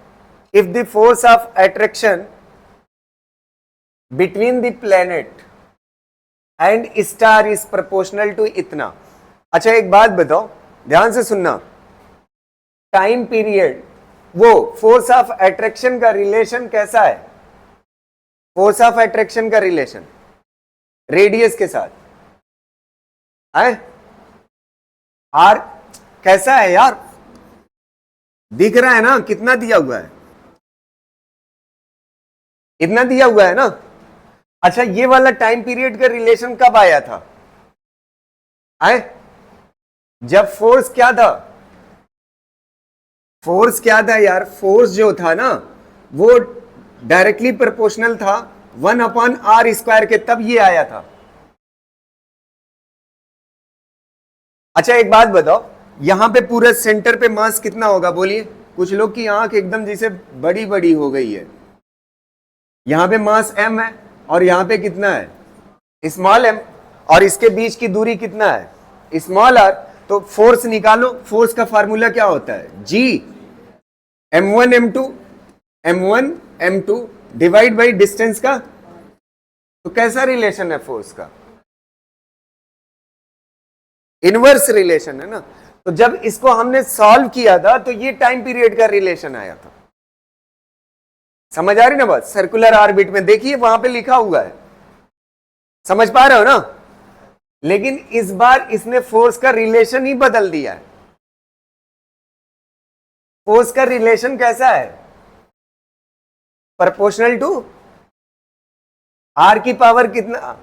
if the force of attraction between the planet and star is proportional to इतना। अच्छा एक बात बताओ, ध्यान से सुनना, टाइम पीरियड, वो फोर्स ऑफ अट्रैक्शन का रिलेशन कैसा है, फोर्स ऑफ अट्रैक्शन का रिलेशन रेडियस के साथ है, आर कैसा है यार, दिख रहा है ना, कितना दिया हुआ है, इतना दिया हुआ है ना। अच्छा ये वाला टाइम पीरियड का रिलेशन कब आया था, आए जब फोर्स क्या था, फोर्स क्या था यार, फोर्स जो था ना वो डायरेक्टली प्रोपोर्शनल था 1/r² के, तब ये आया था। अच्छा एक बात बताओ, यहां पे पूरे सेंटर पे मास कितना होगा बोलिए, कुछ लोग की आंख एकदम जैसे बड़ी बड़ी हो गई है। यहां पे मास m है और यहां पे कितना है स्मॉल m, और इसके बीच की दूरी कितना है स्मॉल r। तो फोर्स निकालो, फोर्स का फार्मूला क्या होता है G m1 m2 divide by distance का, तो कैसा रिलेशन है फोर्स का? इनवर्स रिलेशन है ना। तो जब इसको हमने सॉल्व किया था तो ये टाइम पीरियड का रिलेशन आया था। समझ आ रही ना बात? सर्कुलर ऑर्बिट में देखिए वहां पे लिखा हुआ है, समझ पा रहे हो ना? लेकिन इस बार इसने फोर्स का रिलेशन ही बदल दिया है। फोर्स का रिलेशन कैसा है? प्रोपोर्शनल टू आर की पावर कितना,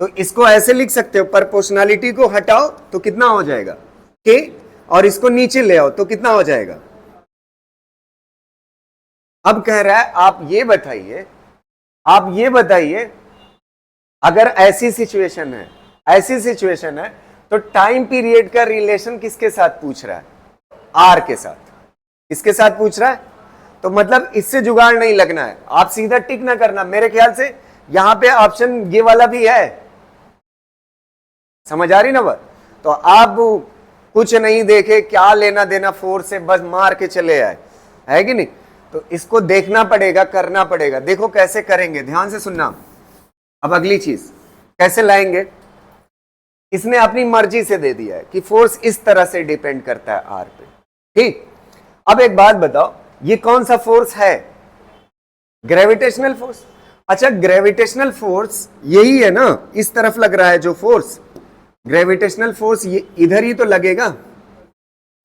तो इसको ऐसे लिख सकते हो, प्रोपोर्शनलिटी को हटाओ तो कितना हो जाएगा के, और इसको नीचे ले आओ तो कितना हो जाएगा। अब कह रहा है आप ये बताइए अगर ऐसी सिचुएशन है तो टाइम पीरियड का रिलेशन किसके साथ पूछ रहा है? आर के साथ। किसके साथ पूछ रहा है? तो मतलब इससे जुगाड़ नहीं लगना है, आप सीधा टिक ना करना। मेरे ख्याल से यहां पे ऑप्शन ये वाला भी है, समझ आ रही ना बात? तो आप कुछ नहीं देखे, क्या लेना देना फोर्स से, बस मार के चले आए, है कि नहीं? तो इसको देखना पड़ेगा, करना पड़ेगा। देखो कैसे करेंगे, ध्यान से सुनना। अब अगली चीज कैसे लाएंगे, इसने अपनी मर्जी से दे दिया है कि फोर्स इस तरह से डिपेंड करता है आर पे, ठीक। अब एक बात बताओ, ये कौन सा फोर्स है? Gravitational force. अच्छा, ग्रेविटेशनल फोर्स यही है ना, इस तरफ लग रहा है जो फोर्स, ग्रेविटेशनल फोर्स ये इधर ही तो लगेगा।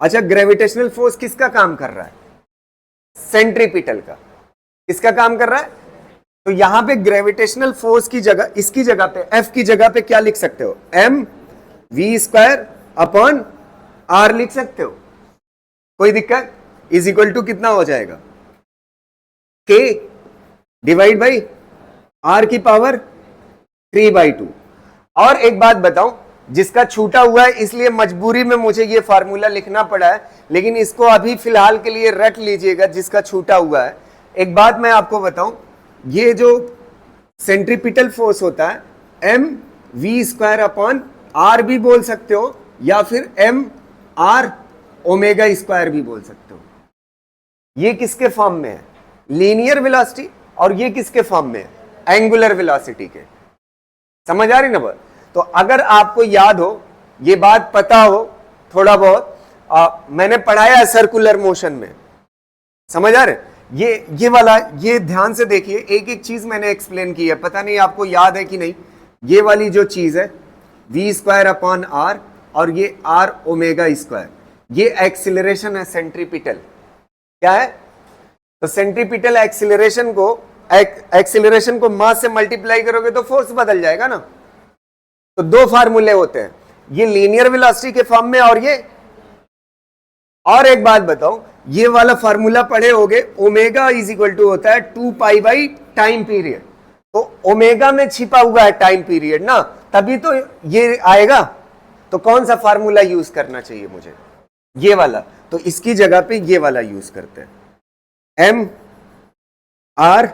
अच्छा, ग्रेविटेशनल फोर्स किसका काम कर रहा है? सेंट्रीपिटल का। किसका काम कर रहा है? तो यहां पे ग्रेविटेशनल फोर्स की जगह, इसकी जगह पे, एफ की जगह पे क्या लिख सकते हो? M V square upon R लिख सकते हो, कोई दिक्कत? इज इक्वल टू कितना हो जाएगा? के डिवाइड बाई आर की पावर 3/2। और एक बात बताऊं, जिसका छूटा हुआ है इसलिए मजबूरी में मुझे ये फार्मूला लिखना पड़ा है, लेकिन इसको अभी फिलहाल के लिए रट लीजिएगा, जिसका छूटा हुआ है। एक बात मैं आपको बताऊं, ये जो सेंट्रीपिटल फोर्स होता है, M V square upon R भी बोल सकते हो, या फिर एम आर ओमेगा स्क्वायर भी बोल सकते हो। ये किसके फॉर्म में है? Linear velocity. और ये किसके फॉर्म में है? एंगुलर वेलोसिटी के। समझ आ रही ना बात? तो अगर आपको याद हो, ये बात पता हो थोड़ा बहुत, मैंने पढ़ाया है सर्कुलर मोशन में, समझ आ रहे? ये वाला, ये ध्यान से देखिए, एक एक चीज मैंने एक्सप्लेन की है, पता नहीं आपको याद है कि नहीं। ये वाली जो चीज है वी स्क्वायर अपॉन आर, और ये आर ओमेगा स्क्वायर, ये एक्सिलरेशन है सेंट्रीपिटल। क्या है? तो सेंट्रीपिटल एक्सिलरेशन को मास से मल्टीप्लाई करोगे तो फोर्स बदल जाएगा ना। तो दो फार्मूले होते हैं, ये लीनियर वेलोसिटी के फॉर्म में, और ये। और एक बात बताओ, ये वाला फार्मूला पढ़े होगे, ओमेगा इज इक्वल टू होता है 2 पाई बाई टाइम पीरियड। तो ओमेगा में छिपा हुआ है टाइम पीरियड ना, तभी तो ये आएगा। तो कौन सा फार्मूला यूज करना चाहिए मुझे? ये वाला। तो इसकी जगह पे ये वाला यूज करते हैं, एम आर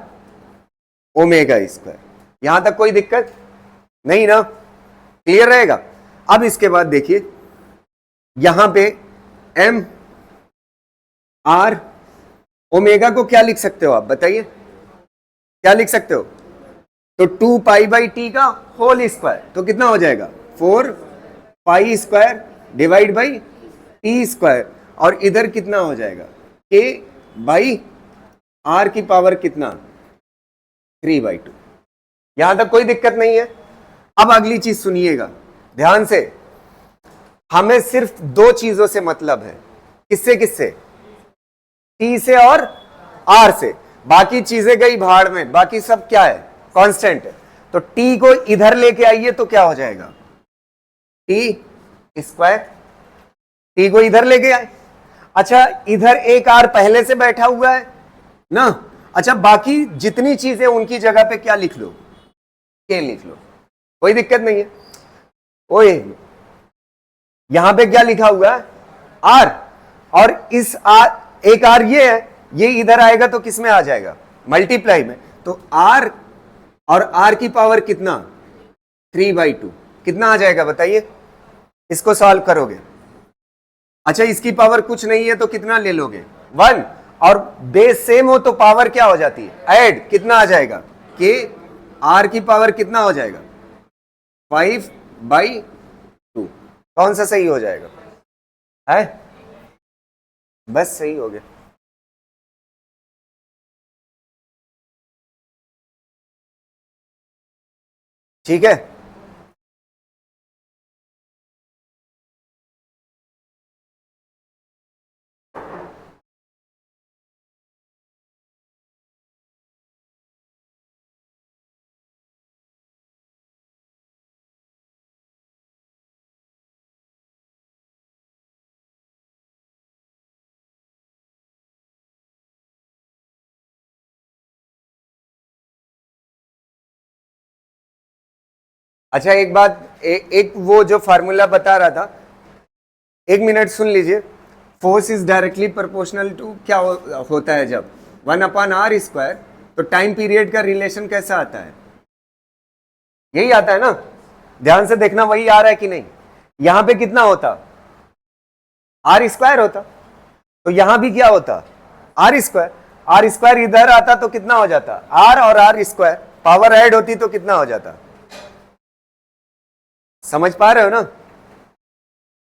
ओमेगा स्क्वायर। यहां तक कोई दिक्कत नहीं ना? क्लियर रहेगा? अब इसके बाद देखिए, यहां पे एम आर ओमेगा को क्या लिख सकते हो आप बताइए? क्या लिख सकते हो? तो 2 पाई बाई टी का होल स्क्वायर, तो कितना हो जाएगा? 4 pi square divide by T square, और इधर कितना हो जाएगा? के बाई आर की पावर कितना? 3/2। यहां तक कोई दिक्कत नहीं है? अब अगली चीज सुनिएगा ध्यान से, हमें सिर्फ दो चीजों से मतलब है। किससे किससे? टी से और आर से। बाकी चीजें गई भाड़ में, बाकी सब क्या है? कांस्टेंट है। तो टी को इधर लेके आइए तो क्या हो जाएगा? T square. टी को इधर लेके आए, अच्छा इधर एक आर पहले से बैठा हुआ है ना। अच्छा, बाकी जितनी चीजें उनकी जगह पे क्या लिख लो? के लिख लो, कोई दिक्कत नहीं है। ओए, यहां पे क्या लिखा हुआ है? आर। और इस आर, एक आर ये है, ये इधर आएगा तो किस में आ जाएगा? मल्टीप्लाई में। तो आर और आर की पावर कितना? 3/2। कितना आ जाएगा बताइए? इसको सॉल्व करोगे। अच्छा, इसकी पावर कुछ नहीं है तो कितना ले लोगे? 1, और बेस सेम हो तो पावर क्या हो जाती है, ऐड, कितना आ जाएगा, के आर की पावर कितना हो जाएगा, 5/2। कौन सा सही हो जाएगा, है, बस सही हो गया। ठीक है, अच्छा एक बात, एक वो जो फार्मूला बता रहा था, एक मिनट सुन लीजिए। Force is directly proportional to क्या होता है जब 1/r², तो टाइम पीरियड का रिलेशन कैसा आता है, यही आता है ना, ध्यान से देखना, वही आ रहा है कि नहीं। यहां पे कितना होता, r² होता, तो यहां भी क्या होता, r²। इधर आता तो कितना हो जाता, r और r², पावर ऐड होती तो कितना हो जाता, समझ पा रहे हो ना।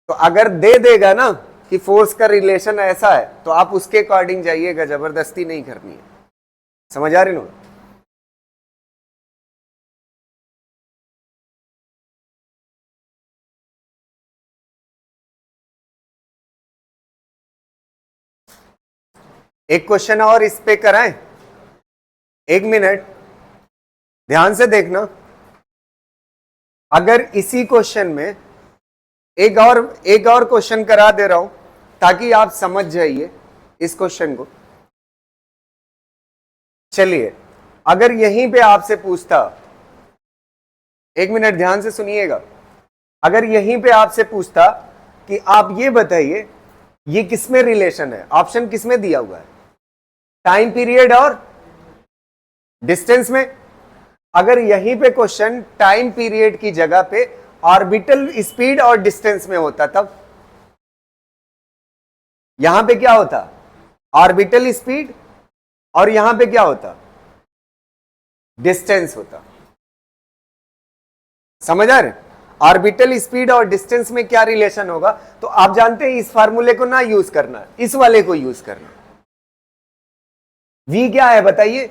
तो अगर दे देगा ना कि फोर्स का रिलेशन ऐसा है, तो आप उसके अकॉर्डिंग जाइएगा, जबरदस्ती नहीं करनी है, समझ आ रही ना। एक क्वेश्चन और इस पे कराएं, एक मिनट ध्यान से देखना। अगर इसी क्वेश्चन में एक और क्वेश्चन करा दे रहा हूं ताकि आप समझ जाइए इस क्वेश्चन को। चलिए, अगर यहीं पे आपसे पूछता, एक मिनट ध्यान से सुनिएगा, अगर यहीं पे आपसे पूछता कि आप ये बताइए ये किसमें रिलेशन है, ऑप्शन किसमें दिया हुआ है, टाइम पीरियड और डिस्टेंस में। अगर यहीं पे क्वेश्चन टाइम पीरियड की जगह पे ऑर्बिटल स्पीड और डिस्टेंस में होता, तब यहां पे क्या होता, ऑर्बिटल स्पीड, और यहां पे क्या होता, डिस्टेंस होता। समझ आ रहे, ऑर्बिटल स्पीड और डिस्टेंस में क्या रिलेशन होगा, तो आप जानते हैं इस फार्मूले को ना यूज करना, इस वाले को यूज करना। v क्या है बताइए,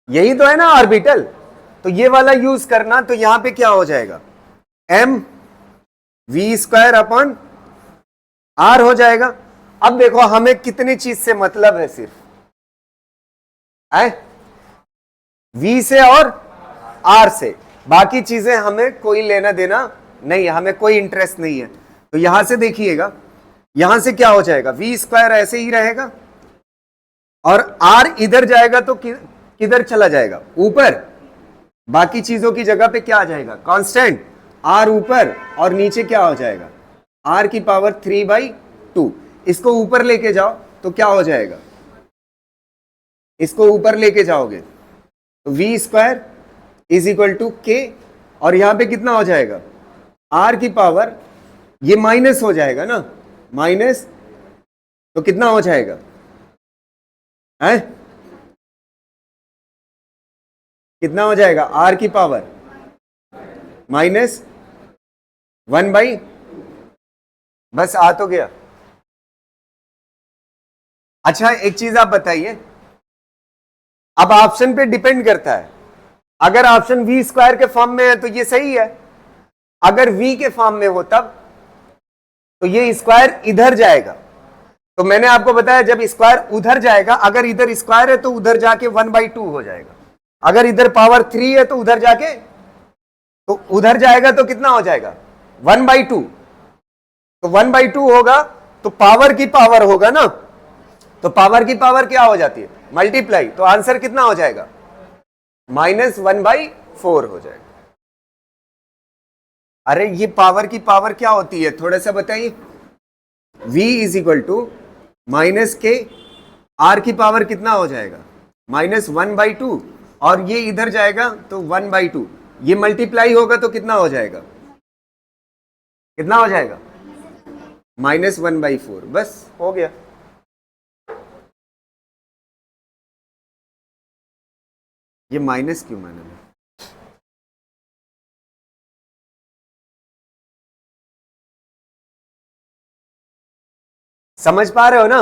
यही तो है ना ऑर्बिटल, तो ये वाला यूज करना, तो यहां पे क्या हो जाएगा, mv²/r हो जाएगा। अब देखो हमें कितनी चीज से मतलब है, सिर्फ v से और r से, बाकी चीजें हमें कोई लेना देना नहीं है, हमें कोई इंटरेस्ट नहीं है। तो यहां से देखिएगा, यहां से क्या हो जाएगा, v² ऐसे ही रहेगा, और r इधर जाएगा तो किधर चला जाएगा, ऊपर, बाकी चीजों की जगह पे क्या आ जाएगा, कांस्टेंट, r ऊपर, और नीचे क्या हो जाएगा, r की पावर 3/2। इसको ऊपर लेके जाओ तो क्या हो जाएगा, इसको ऊपर लेके जाओगे तो v² = k, और यहां पे कितना हो जाएगा, r की पावर, ये माइनस हो जाएगा ना, माइनस, तो कितना हो जाएगा, है कितना हो जाएगा, r की पावर -1/, बस आ तो गया। अच्छा एक चीज आप बताइए, अब ऑप्शन पे डिपेंड करता है, अगर ऑप्शन v² के फॉर्म में है तो ये सही है, अगर v के फॉर्म में हो तब तो ये स्क्वायर इधर जाएगा। तो मैंने आपको बताया जब स्क्वायर उधर जाएगा, अगर इधर स्क्वायर है तो उधर जाके 1/2 हो जाएगा, अगर इधर पावर 3 है तो उधर जाके, तो उधर जाएगा तो कितना हो जाएगा, 1/2। तो 1/2 होगा तो पावर की पावर होगा ना, तो पावर की पावर क्या हो जाती है, मल्टीप्लाई, तो आंसर कितना हो जाएगा, -1/4 हो जाएगा। अरे ये पावर की पावर क्या होती है, थोड़ा सा बताइए। v = -k, r की पावर कितना हो जाएगा, -1/2, और ये इधर जाएगा तो 1/2, ये मल्टीप्लाई होगा तो कितना हो जाएगा, कितना हो जाएगा, -1/4, बस हो गया। ये माइनस क्यों माना मैं? समझ पा रहे हो ना?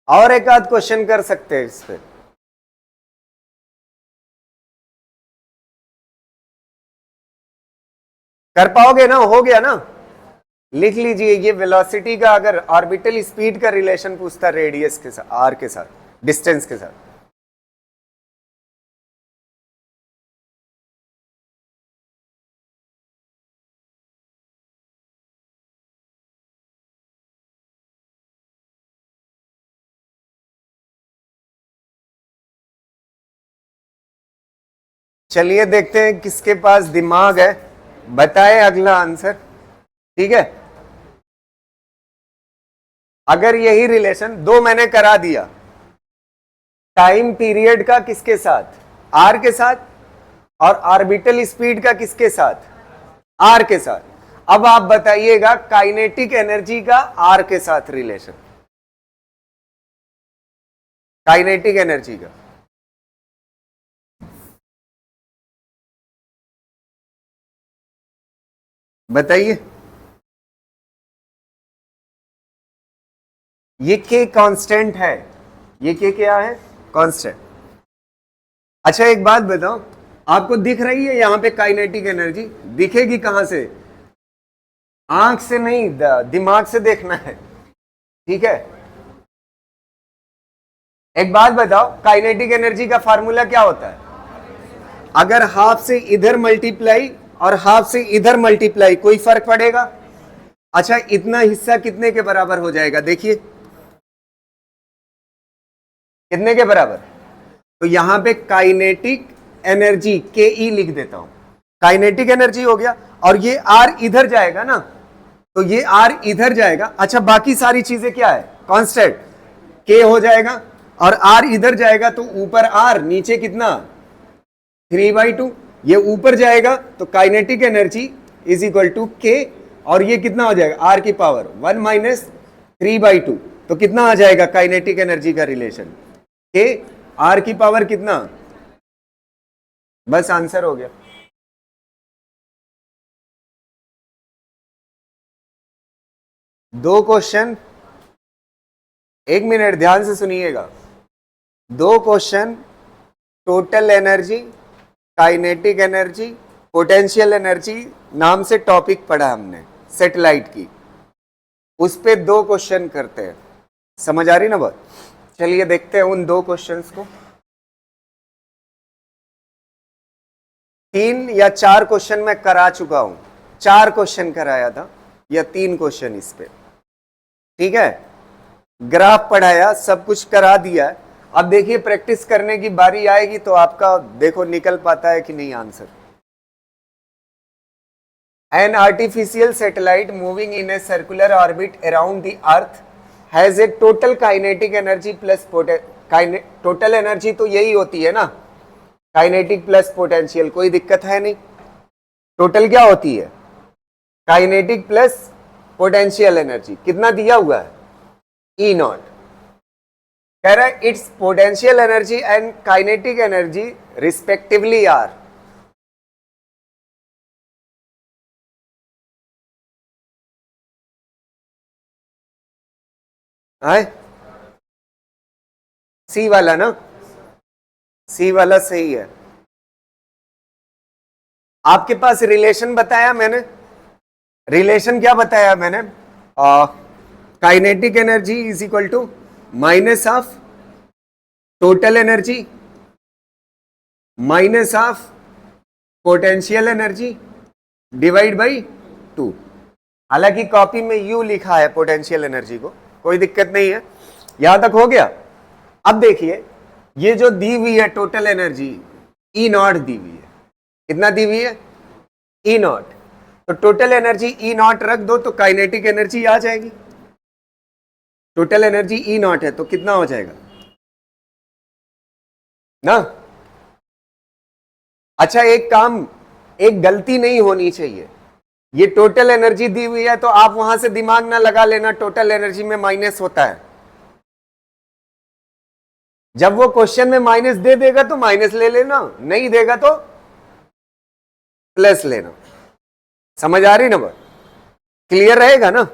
और एक आध क्वेश्चन कर सकते हैं इस पे। कर पाओगे ना? हो गया ना? लिख लीजिए, ये वेलोसिटी का अगर ऑर्बिटल स्पीड का रिलेशन पूछता रेडियस के साथ, आर के साथ, डिस्टेंस के साथ। चलिए देखते हैं किसके पास दिमाग है, बताए अगला आंसर। ठीक है, अगर यही रिलेशन दो मैंने करा दिया, टाइम पीरियड का किसके साथ? आर के साथ, और ऑर्बिटल स्पीड का किसके साथ? आर के साथ। अब आप बताइएगा काइनेटिक एनर्जी का आर के साथ रिलेशन, काइनेटिक एनर्जी का। बताइए। ये के कांस्टेंट है, ये के क्या है? कांस्टेंट। अच्छा एक बात बताओ, आपको दिख रही है यहां पे काइनेटिक एनर्जी? दिखेगी कहां से? आंख से नहीं, दिमाग से देखना है। ठीक है, एक बात बताओ, काइनेटिक एनर्जी का फार्मूला क्या होता है? अगर हाफ से इधर मल्टीप्लाई और हाफ से इधर मल्टीप्लाई, कोई फर्क पड़ेगा? अच्छा, इतना हिस्सा कितने के बराबर हो जाएगा? देखिए कितने के बराबर। तो यहां पे काइनेटिक एनर्जी के ई लिख देता हूं, काइनेटिक एनर्जी हो गया। और ये आर इधर जाएगा ना, तो ये आर इधर जाएगा। अच्छा, बाकी सारी चीजें क्या है? कांस्टेंट। के हो जाएगा और आर इधर जाएगा, तो ऊपर आर, नीचे कितना? 3/2। ये ऊपर जाएगा तो kinetic energy is equal to के, और ये कितना हो जाएगा? आर की पावर 1 माइनस 3/2। तो कितना आ जाएगा काइनेटिक एनर्जी का रिलेशन? के आर की पावर कितना? बस आंसर हो गया। दो क्वेश्चन, एक मिनट ध्यान से सुनिएगा। दो question, total energy, kinetic energy, potential energy नाम से टॉपिक पढ़ा हमने सैटेलाइट की, उस पे दो क्वेश्चन करते हैं। समझ आ रही ना बात? चलिए देखते हैं उन दो क्वेश्चंस को। 3 या 4 क्वेश्चन मैं करा चुका हूं, 4 क्वेश्चन कराया था या 3 क्वेश्चन इस पे। ठीक है, ग्राफ पढ़ाया, सब कुछ करा दिया। अब देखिए प्रैक्टिस करने की बारी आएगी तो आपका देखो निकल पाता है कि नहीं answer. An artificial satellite moving in a circular orbit around the earth has a total kinetic energy plus total energy तो यही होती है ना, काइनेटिक प्लस पोटेंशियल, कोई दिक्कत है नहीं। टोटल क्या होती है? Kinetic plus potential energy. कितना दिया हुआ है? E naught. कह रहा है it's potential energy and kinetic energy respectively are. C वाला ना, सी वाला सही है। आपके पास रिलेशन बताया मैंने, रिलेशन क्या बताया मैंने? Kinetic energy is equal to minus of total energy minus of potential energy divide by 2। हालांकि कॉपी में यू लिखा है पोटेंशियल एनर्जी को, कोई दिक्कत नहीं है। यहां तक हो गया। अब देखिए ये जो दी हुई है total energy, E not the हुई है। कितना दी हुई है? E not. तो टोटल एनर्जी ई नॉट रख दो तो काइनेटिक एनर्जी आ जाएगी। टोटल एनर्जी ई नॉट है तो कितना हो जाएगा ना? अच्छा एक काम, एक गलती नहीं होनी चाहिए, ये टोटल एनर्जी दी हुई है तो आप वहां से दिमाग ना लगा लेना टोटल एनर्जी में माइनस होता है। जब वो क्वेश्चन में माइनस दे देगा तो माइनस ले लेना, नहीं देगा तो प्लस लेना। समझ आ रही ना बात? क्लियर रहेगा ना?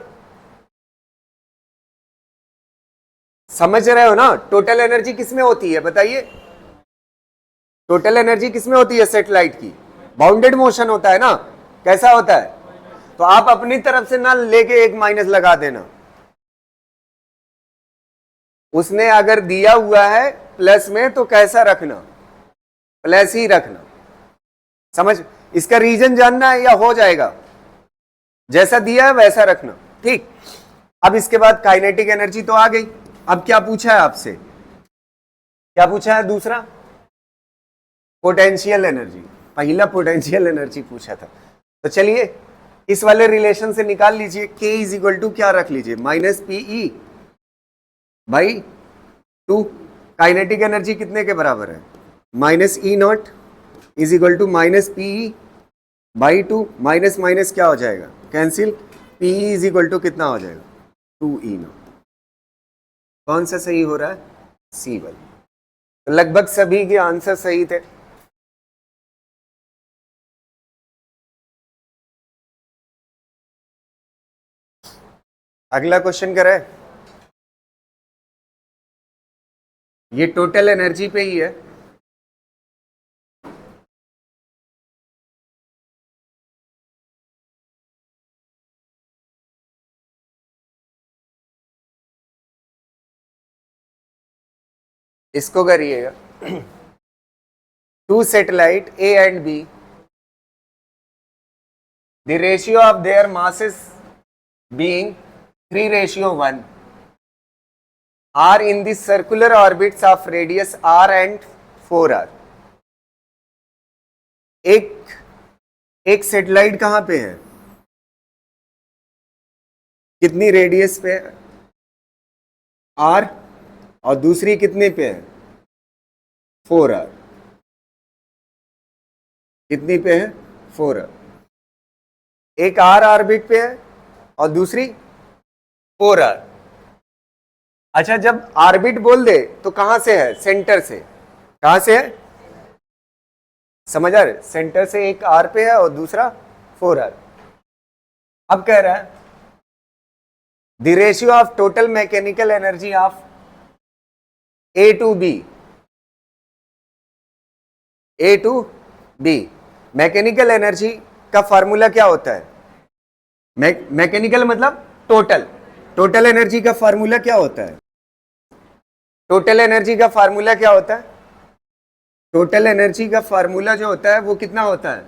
समझ रहे हो ना? टोटल एनर्जी किसमें होती है बताइए? टोटल एनर्जी किसमें होती है? सेटेलाइट की। बाउंडेड मोशन होता है ना, कैसा होता है? तो आप अपनी तरफ से ना लेके एक माइनस लगा देना। उसने अगर दिया हुआ है प्लस में तो कैसा रखना? प्लस ही रखना। समझ? इसका रीजन जानना है या हो जाएगा? जैसा दिया है वैसा रखना, ठीक। अब इसके बाद काइनेटिक एनर्जी तो आ गई। अब क्या पूछा है आपसे? क्या पूछा है दूसरा? Potential energy. पहला पोटेंशियल एनर्जी पूछा था। तो चलिए इस वाले रिलेशन से निकाल लीजिए। K इज इक्वल टू क्या रख लीजिए? Minus PE by 2। Kinetic energy कितने के बराबर है? Minus E0 is equal to minus PE by 2। Minus minus क्या हो जाएगा? Cancel. PE is equal to कितना हो जाएगा? 2E0। कौन सा सही हो रहा है? C1। तो लगभग सभी के आंसर सही थे। अगला क्वेश्चन करें। ये टोटल एनर्जी पे ही है। इसको करिएगा। Two satellite A and B, the ratio of their masses being 3:1 are in the circular orbits of radius r and 4r। एक सैटेलाइट कहां पे है? कितनी रेडियस पे है? r। और दूसरी कितने पे है? 4r। कितनी पे है? 4r। एक r ऑर्बिट पे है और दूसरी 4r। अच्छा जब ऑर्बिट बोल दे तो कहां से है? सेंटर से। कहां से है? समझ आ रहे? सेंटर से एक r पे है और दूसरा 4r। अब कह रहा है the ratio of total mechanical energy of A to B। A to B mechanical energy का फॉर्मूला क्या होता है? मैकेनिकल मतलब टोटल। टोटल एनर्जी का फॉर्मूला क्या होता है? टोटल एनर्जी का फार्मूला क्या होता है? टोटल एनर्जी का फार्मूला जो होता है वो कितना होता है?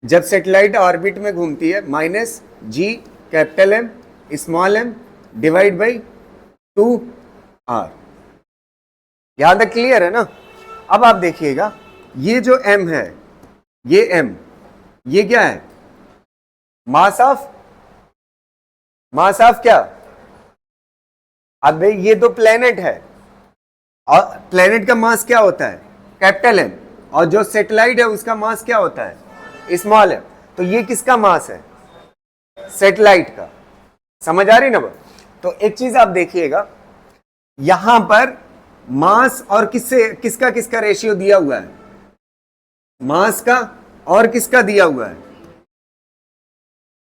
जब सैटेलाइट ऑर्बिट में घूमती है minus G capital M small m divide by 2r। यहां तक क्लियर है ना? अब आप देखिएगा ये जो m है, ये m, ये क्या है? मास ऑफ क्या? अब ये तो प्लेनेट है और प्लेनेट का मास क्या होता है? Capital M। और जो सैटेलाइट है उसका मास क्या होता है? Small m। तो ये किसका मास है? सैटेलाइट का। समझ आ रही ना? तो एक चीज आप देखिएगा यहां पर मास और किसका किसका रेशियो दिया हुआ है? मास का और किसका दिया हुआ है?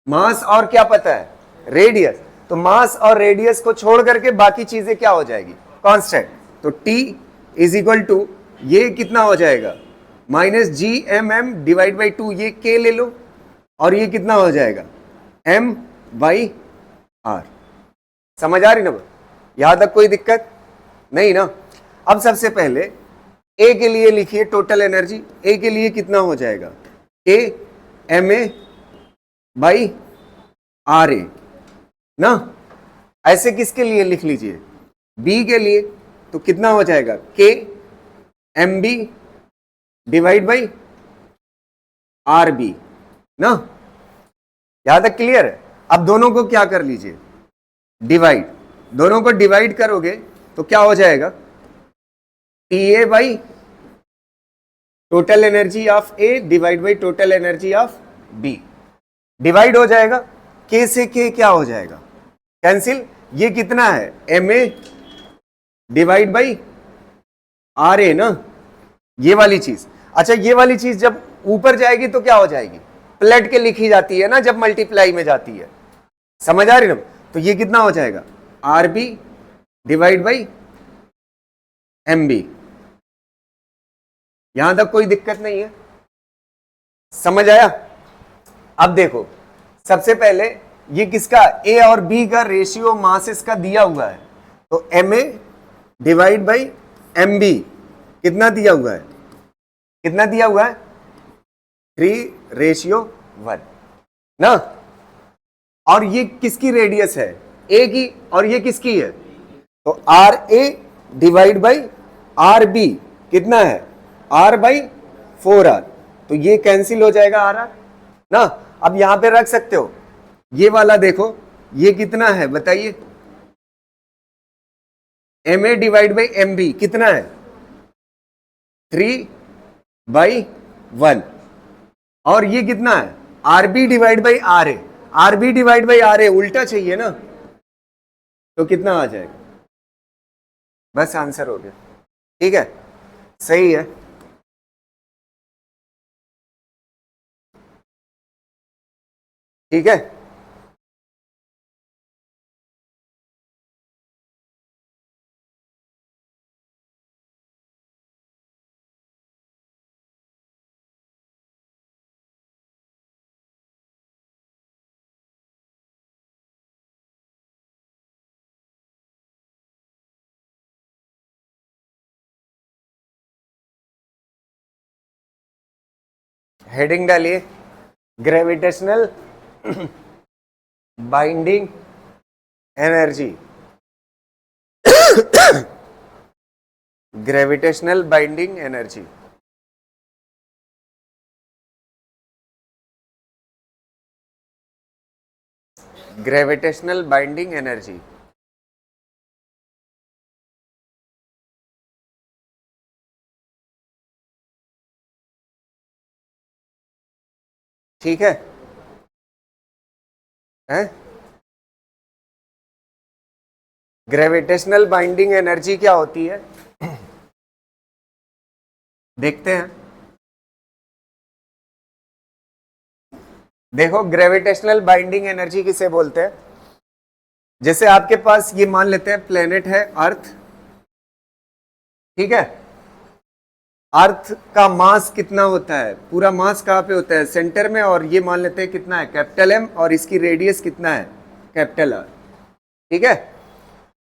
मास और क्या पता है? रेडियस। तो मास और रेडियस को छोड़ करके बाकी चीजें क्या हो जाएगी? कांस्टेंट। तो T इज इक्वल टू ये कितना हो जाएगा? Minus GMM divide by 2। ये K ले लो और ये कितना हो जाएगा? M by R। समझ आ रही ना? यहां तक कोई दिक्कत नहीं ना? अब सबसे पहले A के लिए लिखिए टोटल एनर्जी। A के लिए कितना हो जाएगा? K MA बाई RA ना? ऐसे किसके लिए लिख लीजिए? B के लिए। तो कितना हो जाएगा? K MB divide by RB ना? यहां तक क्लियर है? अब दोनों को क्या कर लीजिए? डिवाइड। दोनों को डिवाइड करोगे तो क्या हो जाएगा? TA by total energy of A divide by total energy of B, divide हो जाएगा, के से के क्या हो जाएगा, कैंसिल। ये कितना है, M A divide by R A ना, ये वाली चीज। अच्छा, ये वाली चीज जब ऊपर जाएगी तो क्या हो जाएगी, पलट के लिखी जाती है ना जब मल्टीप्लाई में जाती है, समझ आ रही ना। तो ये कितना हो जाएगा, R B divide by M B. यहां तक कोई दिक्कत नहीं है, समझ आया। अब देखो, सबसे पहले ये किसका, ए और बी का रेशियो मासेस का दिया हुआ है, तो M A divide by M B कितना दिया हुआ है, कितना दिया हुआ है, 3:1 ना। और ये किसकी रेडियस है, ए की, और ये किसकी है, तो R A divide by R B कितना है, आर बाई 4r, तो ये कैंसिल हो जाएगा आर आर ना। अब यहां पे रख सकते हो, ये वाला देखो, ये कितना है बताइए, M A divide by M B कितना है, 3/1, और ये कितना है, R B divide by R A, R B divide by R A उल्टा चाहिए ना, तो कितना आ जाएगा, बस आंसर हो गया। ठीक है, सही है। ठीक है, हेडिंग डालिए, gravitational binding energy, gravitational binding energy. Gravitational binding energy, ठीक है, हैं? ग्रेविटेशनल बाइंडिंग एनर्जी क्या होती है, देखते हैं। देखो, ग्रेविटेशनल बाइंडिंग एनर्जी किसे बोलते हैं, जैसे आपके पास ये मान लेते हैं प्लेनेट है अर्थ, ठीक है, अर्थ का मास कितना होता है, पूरा मास कहां पे होता है, सेंटर में, और ये मान लेते हैं कितना है, कैपिटल एम, और इसकी रेडियस कितना है, कैपिटल आर। ठीक है,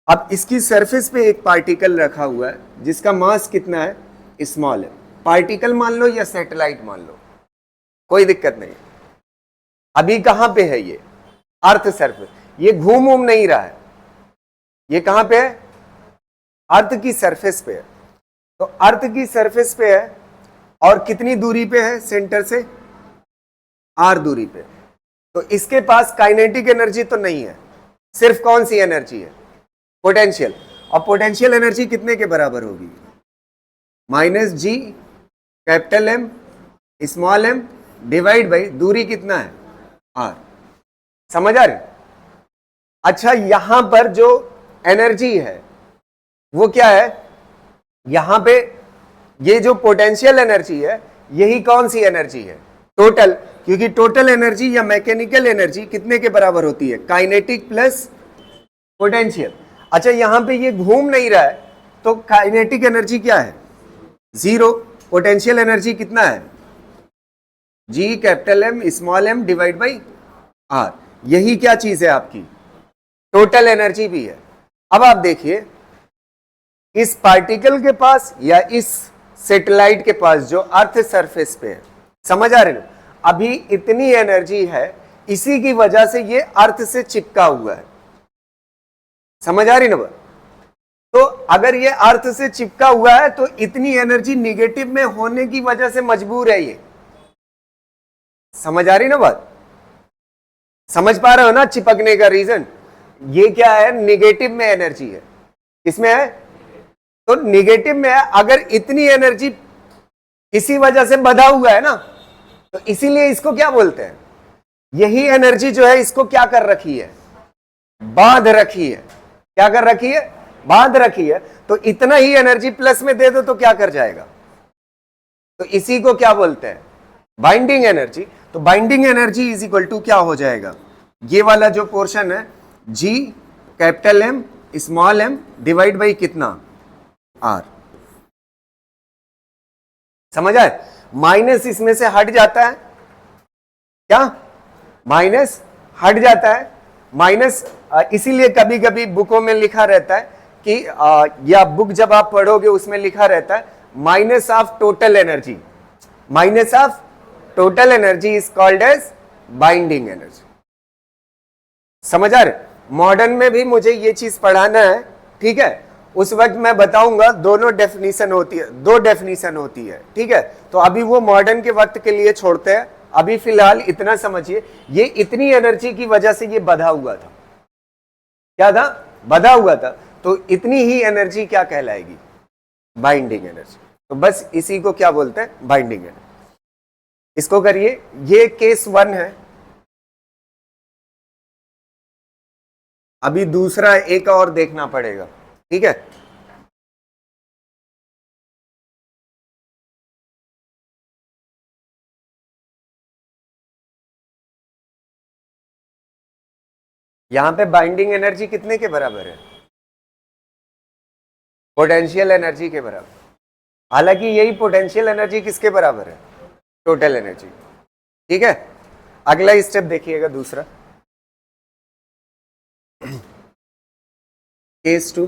अब इसकी सरफेस पे एक पार्टिकल रखा हुआ है जिसका मास कितना है, स्मॉल है। पार्टिकल मान लो या सैटेलाइट मान लो, कोई दिक्कत नहीं। अभी कहां पे है ये, अर्थ सरफेस, ये घूम नहीं रहा है, ये कहां पे है, अर्थ की सरफेस पे है। तो अर्थ की सरफेस पे है, और कितनी दूरी पे है सेंटर से, आर दूरी पे। तो इसके पास काइनेटिक एनर्जी तो नहीं है, सिर्फ कौन सी एनर्जी है, पोटेंशियल। और पोटेंशियल एनर्जी कितने के बराबर होगी, -g capital M small M divide by दूरी कितना है, आर। समझ आ रही। अच्छा, यहां पर जो एनर्जी है वो क्या है, यहां पे ये जो पोटेंशियल एनर्जी है, यही कौन सी एनर्जी है, टोटल, क्योंकि टोटल एनर्जी या मैकेनिकल एनर्जी कितने के बराबर होती है, काइनेटिक प्लस पोटेंशियल। अच्छा, यहां पे ये घूम नहीं रहा है, तो काइनेटिक एनर्जी क्या है, 0, पोटेंशियल एनर्जी कितना है, G capital M small M divide by R. यही क्या चीज है आपकी, टोटल एनर्जी भी है। अब आप देखिए, इस पार्टिकल के पास या इस सैटेलाइट के पास जो अर्थ सरफेस पे है, समझ आ रहे हो, अभी इतनी एनर्जी है, इसी की वजह से ये अर्थ से चिपका हुआ है, समझ आ रही ना। तो अगर ये अर्थ से चिपका हुआ है तो इतनी एनर्जी निगेटिव में होने की वजह से मजबूर है ये, समझ आ रही ना बात, समझ पा रहे हो ना चिपकने का रीजन, ये क्या है, निगेटिव में एनर्जी है, किसमें है, तो निगेटिव में है। अगर इतनी एनर्जी किसी वजह से बधा हुआ है ना, तो इसीलिए इसको क्या बोलते हैं, यही एनर्जी जो है इसको क्या कर रखी है, बांध रखी है। क्या कर रखी है, बांध रखी है। तो इतना ही एनर्जी प्लस में दे दो तो क्या कर जाएगा, तो इसी को क्या बोलते हैं, बाइंडिंग एनर्जी। तो binding energy is equal to क्या हो जाएगा, ये वाला जो पोर्शन है G capital M small M divide by कितना, आर। समझ आए, माइनस इसमें से हट जाता है, क्या माइनस हट जाता है, माइनस। इसीलिए कभी कभी बुकों में लिखा रहता है कि या बुक जब आप पढ़ोगे उसमें लिखा रहता है minus of total energy, minus of total energy is called as binding energy. समझ आ रहे, मॉडर्न में भी मुझे ये चीज पढ़ाना है, ठीक है, उस वक्त मैं बताऊंगा दोनों डेफिनेशन होती है, दो डेफिनेशन होती है, ठीक है। तो अभी वो मॉडर्न के वक्त के लिए छोड़ते हैं, अभी फिलहाल इतना समझिए, ये इतनी एनर्जी की वजह से ये बधा हुआ था, क्या था, बधा हुआ था, तो इतनी ही एनर्जी क्या कहलाएगी, बाइंडिंग एनर्जी। तो बस इसी को क्या बोलते हैं, बाइंडिंग एनर्जी। इसको करिए, ये केस 1 है। अभी दूसरा एक और देखना पड़ेगा, ठीक है। यहां पे बाइंडिंग एनर्जी कितने के बराबर है, पोटेंशियल एनर्जी के बराबर। हालांकि यही पोटेंशियल एनर्जी किसके बराबर है, टोटल एनर्जी, ठीक है। अगला स्टेप देखिएगा, दूसरा केस 2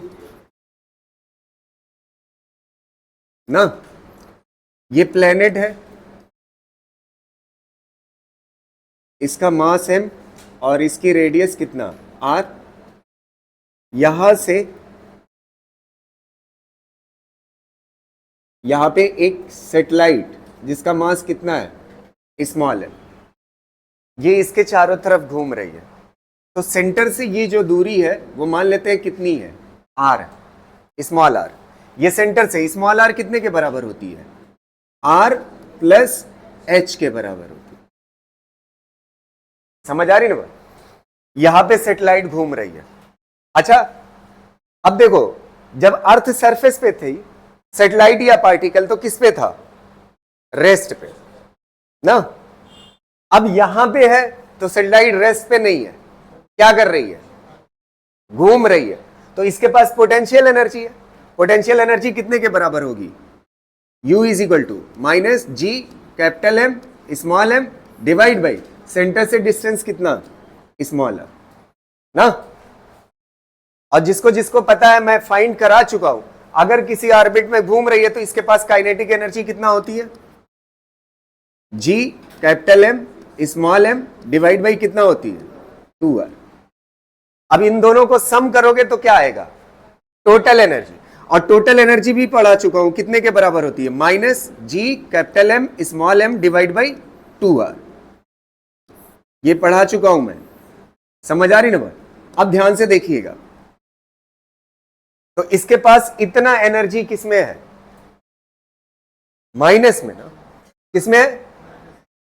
ना, ये प्लेनेट है, इसका मास m और इसकी रेडियस कितना r। यहां से यहां पे एक सैटेलाइट जिसका मास कितना है, स्मॉल है, ये इसके चारों तरफ घूम रही है। तो सेंटर से ये जो दूरी है वो मान लेते हैं कितनी है, r, स्मॉल r। ये सेंटर से स्मॉल r कितने के बराबर होती है, r प्लस h के बराबर होती है। समझ आ रही ना, यहां पे सैटेलाइट घूम रही है। अच्छा, अब देखो, जब अर्थ सरफेस पे थी सैटेलाइट या पार्टिकल, तो किस पे था, रेस्ट पे ना। अब यहां पे है तो सैटेलाइट रेस्ट पे नहीं है, क्या कर रही है, घूम रही है। तो इसके पास पोटेंशियल एनर्जी है। पोटेंशियल एनर्जी कितने के बराबर होगी, U is equal to minus G capital M small M divide by centre से डिस्टेंस कितना, स्मॉल है ना। और जिसको जिसको पता है, मैं फाइंड करा चुका हूं, अगर किसी ऑर्बिट में घूम रही है तो इसके पास काइनेटिक एनर्जी कितना होती है, G capital M small M divide by कितना होती है, 2r। अब इन दोनों को सम करोगे तो क्या आएगा, टोटल एनर्जी। और टोटल एनर्जी भी पढ़ा चुका हूं, कितने के बराबर होती है, minus G capital M small M divide by 2r। ये पढ़ा चुका हूं मैं, समझ आ रही ना बात। अब ध्यान से देखिएगा, तो इसके पास इतना एनर्जी किसमें है, माइनस में ना, किसमें है,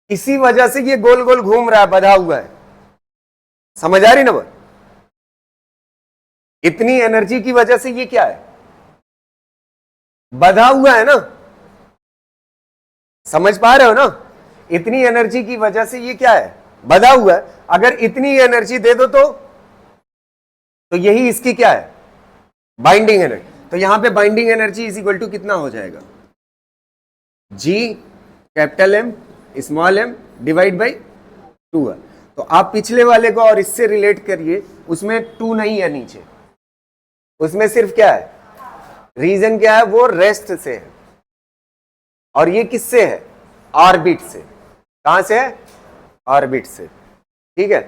इसी वजह से ये गोल गोल घूम रहा है, बधा हुआ है। समझ आ रही ना बात, इतनी एनर्जी की वजह से ये क्या है, बधा हुआ है ना। समझ पा रहे हो ना, इतनी एनर्जी की वजह से ये क्या है, बधा हुआ है। अगर इतनी एनर्जी दे दो तो यही इसकी क्या है, बाइंडिंग एनर्जी। तो यहां पे binding energy is equal to कितना हो जाएगा, G capital M small M divide by 2r। तो आप पिछले वाले को और इससे रिलेट करिए, उसमें 2 नहीं है नीचे, उसमें सिर्फ क्या है, रीजन क्या है, वो रेस्ट से है। और ये किससे है, ऑर्बिट से। कहां से है, ऑर्बिट से, ठीक है।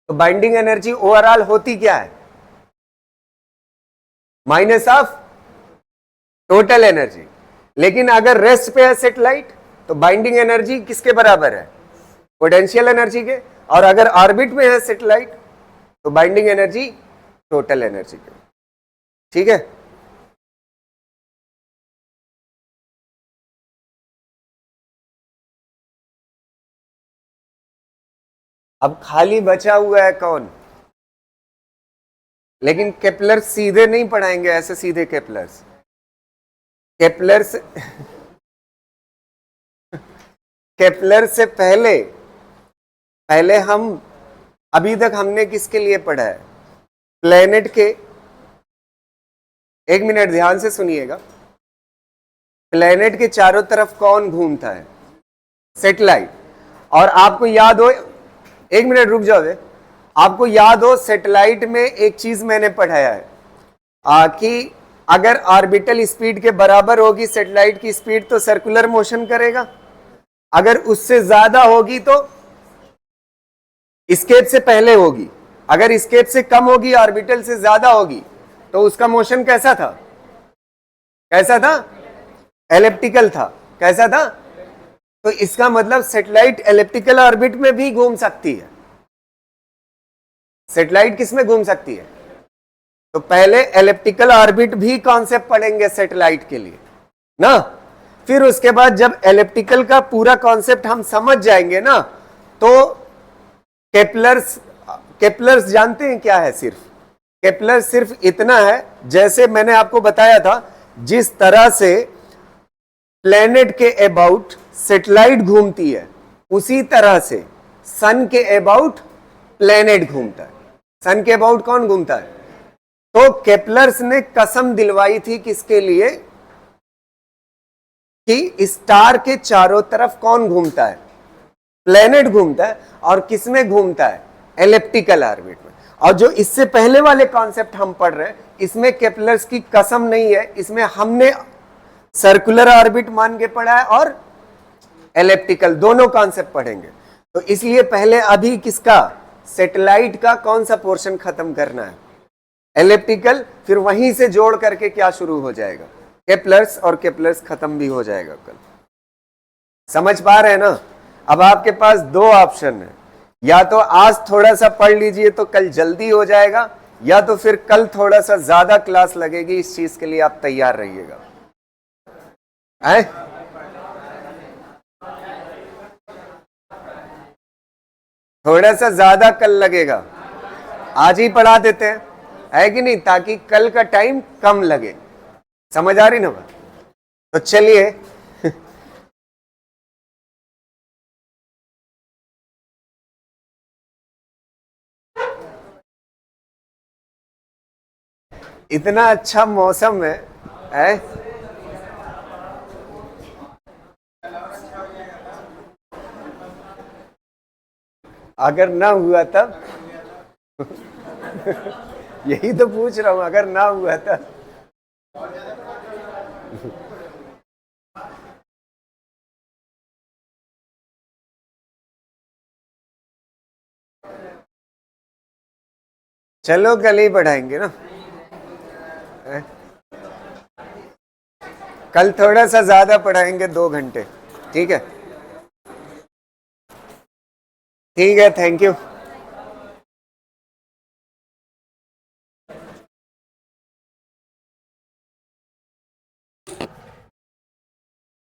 तो बाइंडिंग एनर्जी ओवरऑल होती क्या है, माइनस ऑफ टोटल एनर्जी। लेकिन अगर रेस्ट पे है सैटेलाइट तो बाइंडिंग एनर्जी किसके बराबर है, पोटेंशियल एनर्जी के। और अगर ऑर्बिट में है सैटेलाइट तो बाइंडिंग एनर्जी टोटल एनर्जी के। ठीक है। अब खाली बचा हुआ है कौन? लेकिन केपलर सीधे नहीं पढ़ाएंगे, ऐसे सीधे केपलर्स केपलर से पहले पहले हम अभी तक हमने किसके लिए पढ़ा है? प्लेनेट के, एक मिनट ध्यान से सुनिएगा, प्लेनेट के चारों तरफ कौन घूमता है? सैटेलाइट। और आपको याद हो, एक मिनट रुक जाओ, आपको याद हो सैटेलाइट में एक चीज मैंने पढ़ाया है कि अगर ऑर्बिटल स्पीड के बराबर होगी सैटेलाइट की स्पीड तो सर्कुलर मोशन करेगा, अगर उससे ज्यादा होगी तो एस्केप से पहले होगी, अगर एस्केप से कम होगी ऑर्बिटल से ज्यादा होगी तो उसका मोशन कैसा था? कैसा था? एलिप्टिकल था। कैसा था? तो इसका मतलब सैटेलाइट एलिप्टिकल ऑर्बिट में भी घूम सकती है। सैटेलाइट किस में घूम सकती है? तो पहले एलिप्टिकल ऑर्बिट भी कॉन्सेप्ट पढ़ेंगे सैटेलाइट के लिए ना, फिर उसके बाद जब एलिप्टिकल का पूरा कॉन्सेप्ट हम समझ जाएंगे ना, तो केपलर्स जानते हैं क्या है? सिर्फ केपलर सिर्फ इतना है, जैसे मैंने आपको बताया था जिस तरह से प्लेनेट के अबाउट सैटेलाइट घूमती है उसी तरह से सन के अबाउट प्लेनेट घूमता है। सन के अबाउट कौन घूमता है? तो केपलर्स ने कसम दिलवाई थी किसके लिए कि स्टार के चारों तरफ कौन घूमता है? प्लेनेट घूमता है। और किस में घूमता है? एलिप्टिकल ऑर्बिट में। और जो इससे पहले वाले कॉन्सेप्ट हम पढ़ रहे हैं इसमें केपलर्स की कसम नहीं है, इसमें हमने सर्कुलर ऑर्बिट मान के पढ़ा है और एलिप्टिकल, दोनों कॉन्सेप्ट पढ़ेंगे। तो इसलिए पहले अभी किसका, सैटेलाइट का कौन सा पोर्शन खत्म करना है? एलिप्टिकल, फिर वहीं से जोड़ करके क्या शुरू हो जाएगा? केपलर्स, और केपलर्स खत्म भी हो जाएगा कल। समझ पा रहे हैं ना? अब आपके पास दो ऑप्शन है, या तो आज थोड़ा सा पढ़ लीजिए तो कल जल्दी हो जाएगा, या तो फिर कल थोड़ा सा ज्यादा क्लास लगेगी, इस चीज के लिए आप तैयार रहिएगा। थोड़ा सा ज्यादा कल लगेगा, आज ही पढ़ा देते हैं, है कि नहीं, ताकि कल का टाइम कम लगे। समझ आ रही ना बात? तो चलिए इतना अच्छा मौसम है? अगर ना हुआ तब यही तो पूछ रहा हूं, अगर ना हुआ तब चलो कल ही पढ़ाएंगे ना, कल थोड़ा सा ज्यादा पढ़ाएंगे, 2 घंटे। ठीक है, ठीक है, थैंक यू।